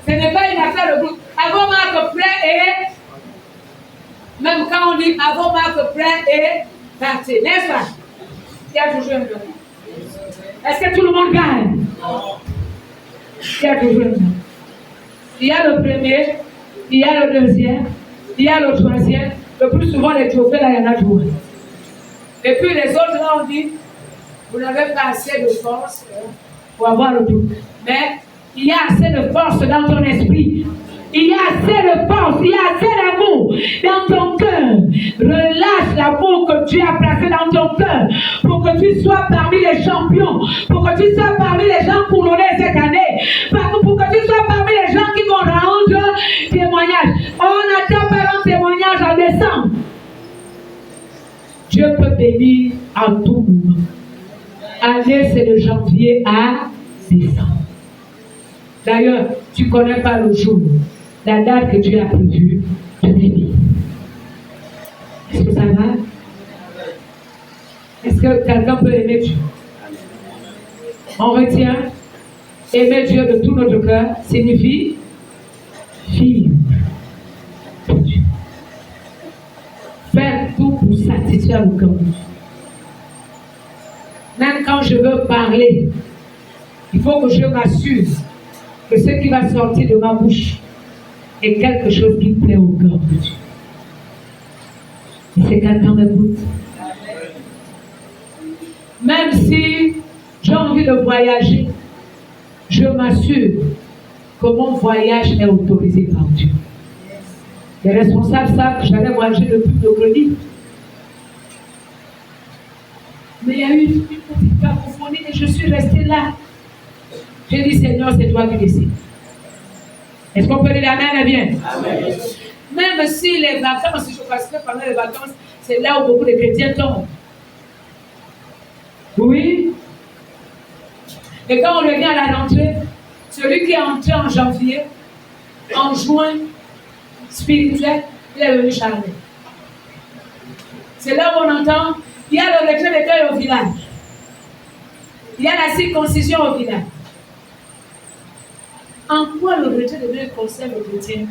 Ce n'est pas une affaire de groupe. Avant Marc prêt et même quand on dit avant Marc prêt et parti, n'est-ce pas? Il y a toujours un gagnant. Est-ce que tout le monde gagne? Il y a toujours un gagnant. Il y a le premier, il y a le deuxième, il y a le troisième. Le plus souvent les trophées là, il y en a toujours. Et puis les autres là on dit vous n'avez pas assez de force pour avoir le tout. Mais il y a assez de force dans ton esprit. Il y a assez de force, il y a assez d'amour dans ton cœur. Relâche l'amour que Dieu a placé dans ton cœur pour que tu sois parmi les champions, pour que tu sois parmi les gens couronnés cette année, pour que tu sois parmi les gens qui vont rendre témoignage. On n'attend pas un témoignage en décembre. Dieu peut bénir en tout moment. Année, c'est de janvier à décembre. D'ailleurs, tu ne connais pas le jour, la date que Dieu a prévue de bénir. Est-ce que ça va? Est-ce que quelqu'un peut aimer Dieu? On retient, aimer Dieu de tout notre cœur signifie vivre pour Dieu. Faire tout pour satisfaire le cœur de Dieu. Même quand je veux parler, il faut que je m'assure que ce qui va sortir de ma bouche est quelque chose qui plaît au cœur de Dieu. Et c'est quelqu'un m'écoute. Même si j'ai envie de voyager, je m'assure que mon voyage est autorisé par Dieu. Les responsables savent que j'allais voyager depuis mercredi. Mais il y a eu une petite cacophonie et je suis restée là. J'ai dit, Seigneur, c'est toi qui décides. Est-ce qu'on peut dire Amen bien? Amen. Même si les vacances, je pense que pendant les vacances, c'est là où beaucoup de chrétiens tombent. Oui. Et quand on revient à la rentrée, celui qui est entré en janvier, en juin, spirituel, il est venu charmer. C'est là où on entend, il y a le retrait de deuil au village. Il y a la circoncision au village. En quoi le retrait de deuil concerne le chrétien?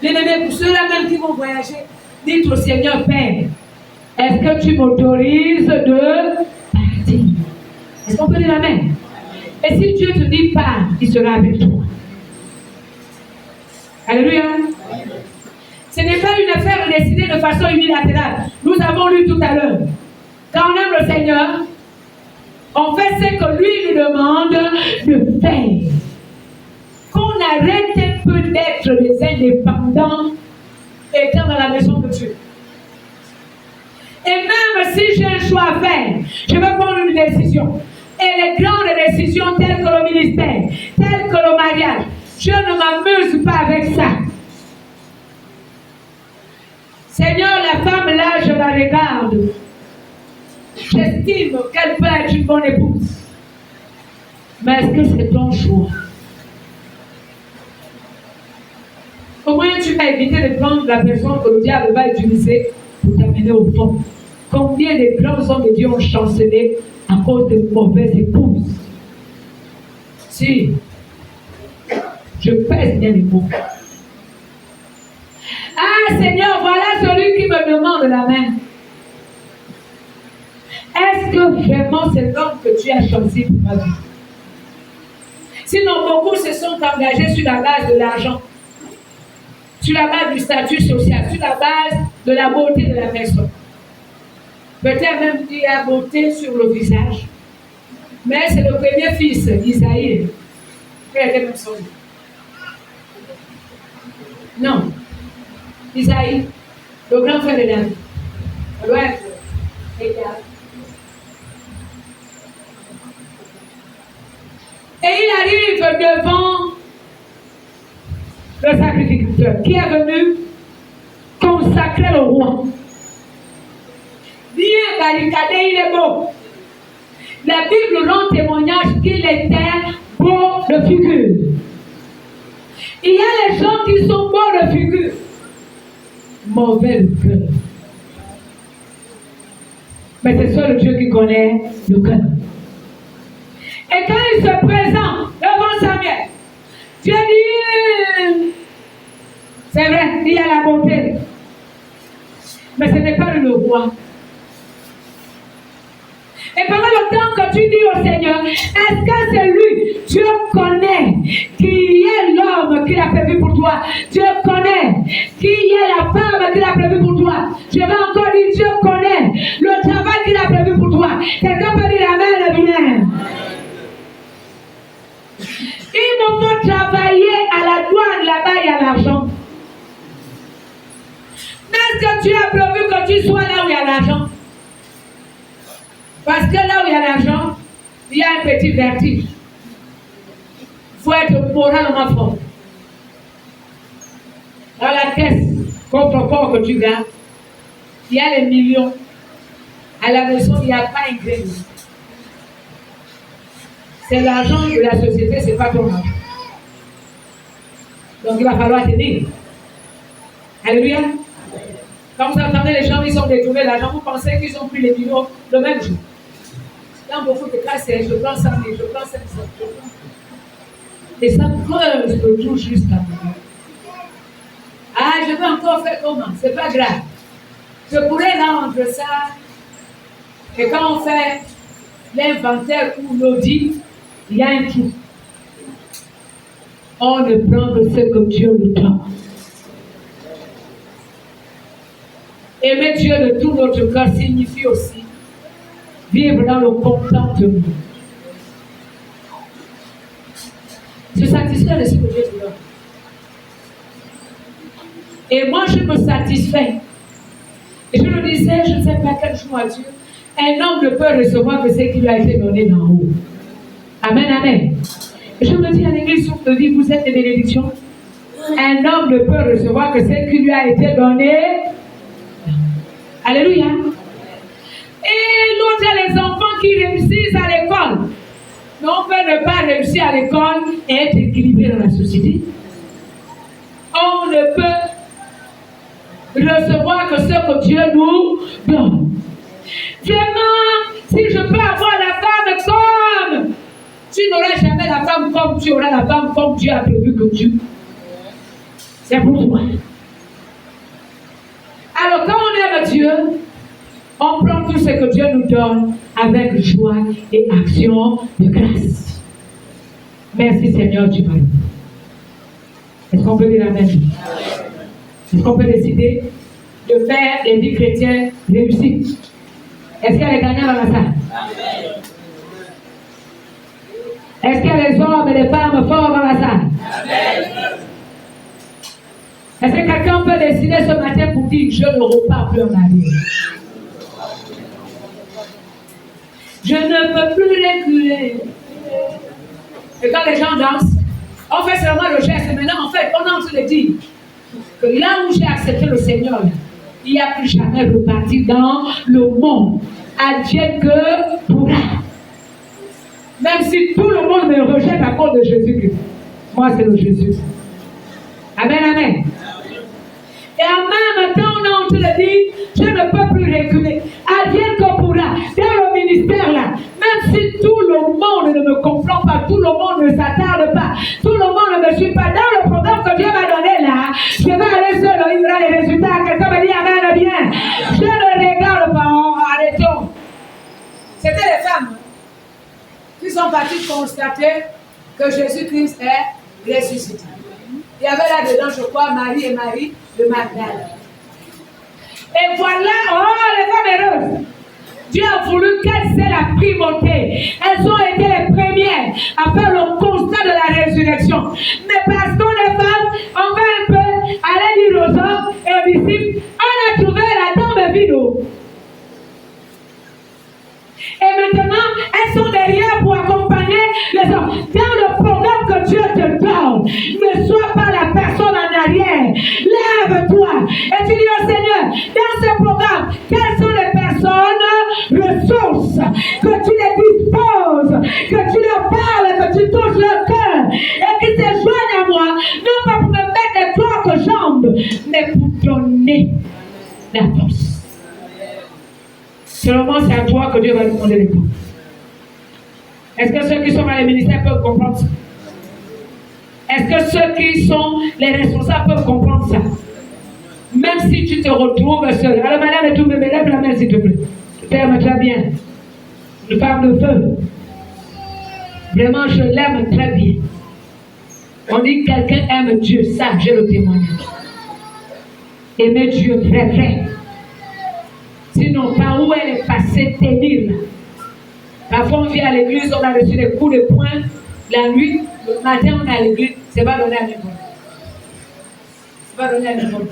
Bien-aimés, pour ceux-là même qui vont voyager, dites au Seigneur, Père, est-ce que tu m'autorises de partir? Est-ce qu'on peut dire Amen? Et si Dieu te dit pas, il sera avec toi. Alléluia. Ce n'est pas une affaire décidée de façon unilatérale. Nous avons lu tout à l'heure. Quand on aime le Seigneur, on fait ce que lui nous demande de faire. Qu'on arrête un peu d'être des indépendants étant dans la maison de Dieu. Et même si j'ai un choix à faire, je vais prendre une décision. Et les grandes décisions telles que le ministère, telles que le mariage, je ne m'amuse pas avec ça. Seigneur, la femme là, je la regarde. J'estime qu'elle peut être une bonne épouse. Mais est-ce que c'est ton choix? Au moins, tu vas éviter de prendre la personne que le diable va utiliser pour t'amener au fond. Combien de grands hommes de Dieu ont chancelé à cause de mauvaises épouses? Si, je pèse bien les mots. Ah Seigneur, voilà celui qui me demande la main. Est-ce que vraiment c'est l'homme que tu as choisi pour ma vie? Sinon, beaucoup se sont engagés sur la base de l'argent, sur la base du statut social, sur la base de la beauté de la personne. Peut-être même qu'il y a beauté sur le visage. Mais c'est le premier fils, Isaïe. Il était même son nom. Non. Isaïe, le grand frère de David. Ça doit être égal. Et il arrive serviteur qui est venu consacrer le roi. Bien barricadé, il est beau. La Bible rend témoignage qu'il était beau de figure. Il y a les gens qui sont beaux de figure, mauvais de cœur. Mais c'est seul Dieu qui connaît le cœur. Et quand il se présente devant Samuel, Dieu dit, c'est vrai, il y a la bonté. Mais ce n'est pas le roi. Et pendant le temps que tu dis au Seigneur, est-ce que c'est lui? Dieu connaît qui est l'homme qu'il a prévu pour toi. Dieu connaît qui est la femme qu'il a prévu pour toi. Je vais encore dire, Dieu connaît le travail qu'il a prévu pour toi. Quelqu'un peut dire amen, bien. Il me faut travailler à la douane, là-bas, il y a l'argent. Mais est-ce que Dieu a prévu que tu sois là où il y a l'argent? Parce que là où il y a l'argent, il y a un petit vertige. Il faut être moralement fort. Dans la caisse, contre-fort que tu gardes, il y a les millions. À la maison, il n'y a pas un grain. C'est l'argent de la société, ce n'est pas ton argent. Donc il va falloir tenir. Alléluia. Quand vous entendez les gens, ils ont détourné l'argent, vous pensez qu'ils ont pris les millions le même jour. Dans beaucoup de cas, c'est je prends 100 000, je prends 500 000. Et ça creuse le tout jusqu'à maintenant. Ah, je veux encore faire comment? C'est pas grave. Je pourrais rendre ça. Et quand on fait l'inventaire ou l'audit, il y a un trou. On ne prend que ce que Dieu nous donne. Aimer Dieu de tout notre cœur signifie aussi vivre dans le contentement. Se satisfaire de ce que Dieu te donne. Et moi, je me satisfais. Et je le disais, je ne sais pas quel jour à Dieu, un homme ne peut recevoir que ce qui lui a été donné d'en haut. Amen, amen. Et je me dis à l'église, sur te dit, vous êtes des bénédictions. Un homme ne peut recevoir que ce qui lui a été donné. Alléluia. Et l'autre, les enfants qui réussissent à l'école. Mais on peut ne pas réussir à l'école et être équilibré dans la société. On ne peut recevoir que ce que Dieu nous donne. Vraiment, si je peux avoir la femme comme, tu n'auras jamais la femme comme tu auras la femme comme Dieu a prévu que tu. C'est pour toi. Alors quand on aime Dieu, on prend tout ce que Dieu nous donne avec joie et action de grâce. Merci Seigneur du Père. Est-ce qu'on peut dire amen? Est-ce qu'on peut décider de faire des vies chrétiennes réussies? Est-ce qu'il y a les gagnants dans la salle? Est-ce qu'il y a les hommes et les femmes forts dans la salle? Est-ce que quelqu'un peut décider ce matin pour dire je ne repars plus en arrière? Je ne peux plus reculer. Et quand les gens dansent, on fait seulement le geste. Maintenant, en fait, on est en train de dire que là où j'ai accepté le Seigneur, il n'y a plus jamais reparti dans le monde. Advienne que pourra. Même si tout le monde me rejette à cause de Jésus-Christ. Moi, c'est le Jésus. Amen, amen. Et en même temps, on est en train de dire, je ne peux plus reculer. Advienne que pourra. Dans le ministère là, même si tout le monde ne me comprend pas, tout le monde ne s'attarde pas, tout le monde ne me suit pas, dans le programme que Dieu m'a donné là, je vais aller seul, il y aura les résultats. Quelqu'un me dit amen, bien. Je ne regarde pas, arrêtons. C'était les femmes qui sont parties constater que Jésus-Christ est ressuscité. Il y avait là-dedans, je crois, Marie et Marie de Magdala. Et voilà, oh, les femmes heureuses. Dieu a voulu qu'elles aient la primauté. Elles ont été les premières à faire le constat de la résurrection. Mais parce qu'on est femmes, on va un peu aller dire aux hommes et aux disciples, on a trouvé la tombe vide. Et maintenant, elles sont derrière pour accompagner les hommes. Dans le programme que Dieu te donne, ne sois pas la personne en arrière Et tu dis au Seigneur, dans ce programme, quelles sont les personnes, ressources, que tu les disposes, que tu leur parles, que tu touches leur cœur, et qu'ils se joignent à moi, non pas pour me mettre des cloques aux jambes, mais pour donner la force. Seulement c'est à toi que Dieu va demander les coups. Est-ce que ceux qui sont dans les ministères peuvent comprendre ça? Est-ce que ceux qui sont les responsables peuvent comprendre ça? Même si tu te retrouves seul. Alors madame et tout, me lève la main s'il te plaît. T'aimes très bien. Une femme de feu. Vraiment, je l'aime très bien. On dit que quelqu'un aime Dieu. Ça, j'ai le témoignage. Aimer Dieu très vrai. Sinon, par où elle est passée tenir là? Parfois, on vient à l'église, on a reçu des coups de poing. La nuit, le matin, on est à l'église. C'est pas donné à n'importe. C'est pas donné à n'importe.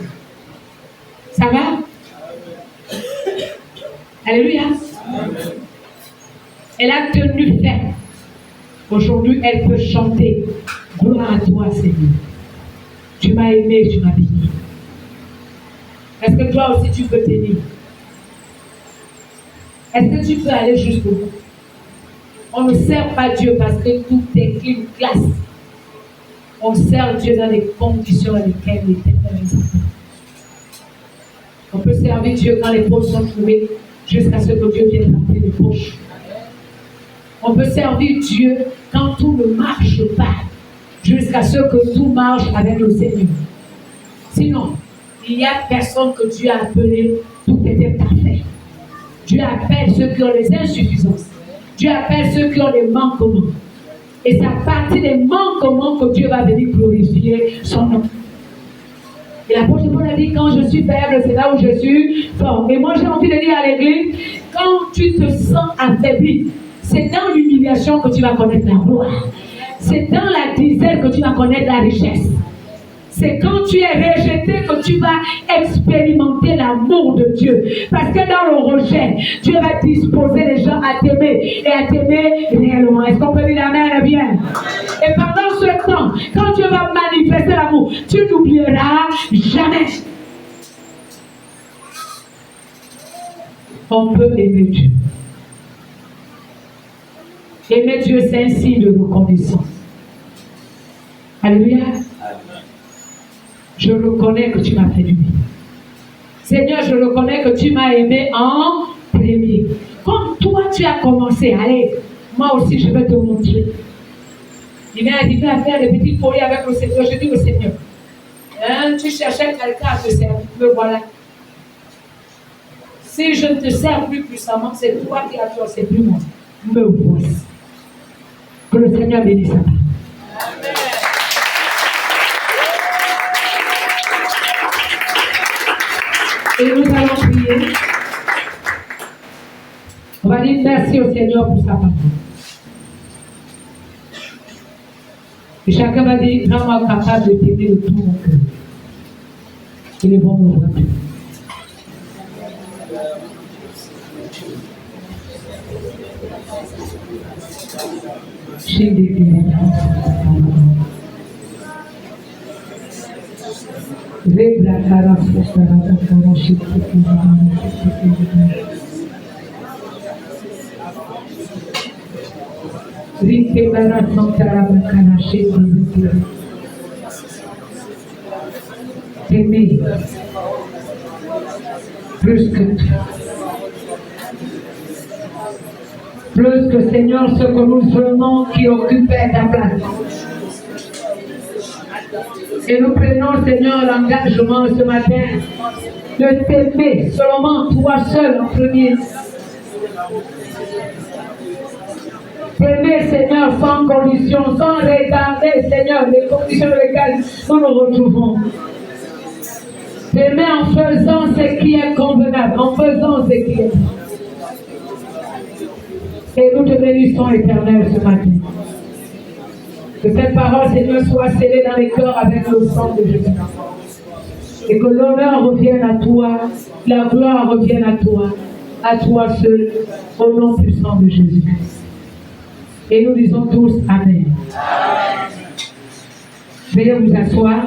Ça va? Alléluia. Elle a tenu ferme. Aujourd'hui, elle peut chanter. Gloire à toi, Seigneur. Tu m'as aimé, tu m'as béni. Est-ce que toi aussi, tu peux tenir? Est-ce que tu peux aller jusqu'au bout? On ne sert pas Dieu parce que tout est une classe. On sert Dieu dans les conditions dans lesquelles il était présent. On peut servir Dieu quand les poches sont trouvées jusqu'à ce que Dieu vienne remplir les poches. On peut servir Dieu quand tout ne marche pas jusqu'à ce que tout marche avec le Seigneur. Sinon, il n'y a personne que Dieu a appelé, tout était parfait. Dieu appelle ceux qui ont les insuffisances. Dieu appelle ceux qui ont des manquements. Et c'est à partir des manquements que Dieu va venir glorifier son nom. Et l'apôtre Paul a dit, quand je suis faible, c'est là où je suis fort. Et moi, j'ai envie de dire à l'église, quand tu te sens affaibli, c'est dans l'humiliation que tu vas connaître la gloire. C'est dans la disette que tu vas connaître la richesse. C'est quand tu es rejeté que tu vas expérimenter l'amour de Dieu. Parce que dans le rejet, Dieu va disposer les gens à t'aimer et à t'aimer réellement. Est-ce qu'on peut dire amen bien? Et pendant ce temps, quand Dieu va manifester l'amour, tu n'oublieras jamais. On peut aimer Dieu. Aimer Dieu, c'est un signe de reconnaissance. Alléluia. Je reconnais que tu m'as fait du bien. Seigneur, je reconnais que tu m'as aimé en premier. Comme toi, tu as commencé, allez, moi aussi, je vais te montrer. Il m'est arrivé à faire des petites folies avec le Seigneur. Je dis au Seigneur, hein, tu cherchais quelqu'un à te servir, me voilà. Si je ne te sers plus puissamment, c'est toi qui as toi, c'est plus moi. Me voici. Que le Seigneur bénisse sa part. Amen. Et nous allons prier. On va dire merci au Seigneur pour sa parole. Et chacun va dire, rends-moi capable de t'aimer de tout mon cœur. Et les bons me voir. T'aimer plus que tout. Plus que Seigneur, ce que nous faisons qui occupait ta place. Et nous prenons, Seigneur, l'engagement ce matin de t'aimer seulement toi seul en premier. T'aimer, Seigneur, sans condition, sans regarder, Seigneur, les conditions dans lesquelles nous nous retrouvons. T'aimer en faisant ce qui est convenable, en faisant ce qui est. Et nous te bénissons, Éternel, ce matin. Que cette parole, Seigneur, soit scellée dans les cœurs avec le sang de Jésus. Et que l'honneur revienne à toi, la gloire revienne à toi seul, au nom puissant de Jésus. Et nous disons tous Amen. Veuillez vous asseoir.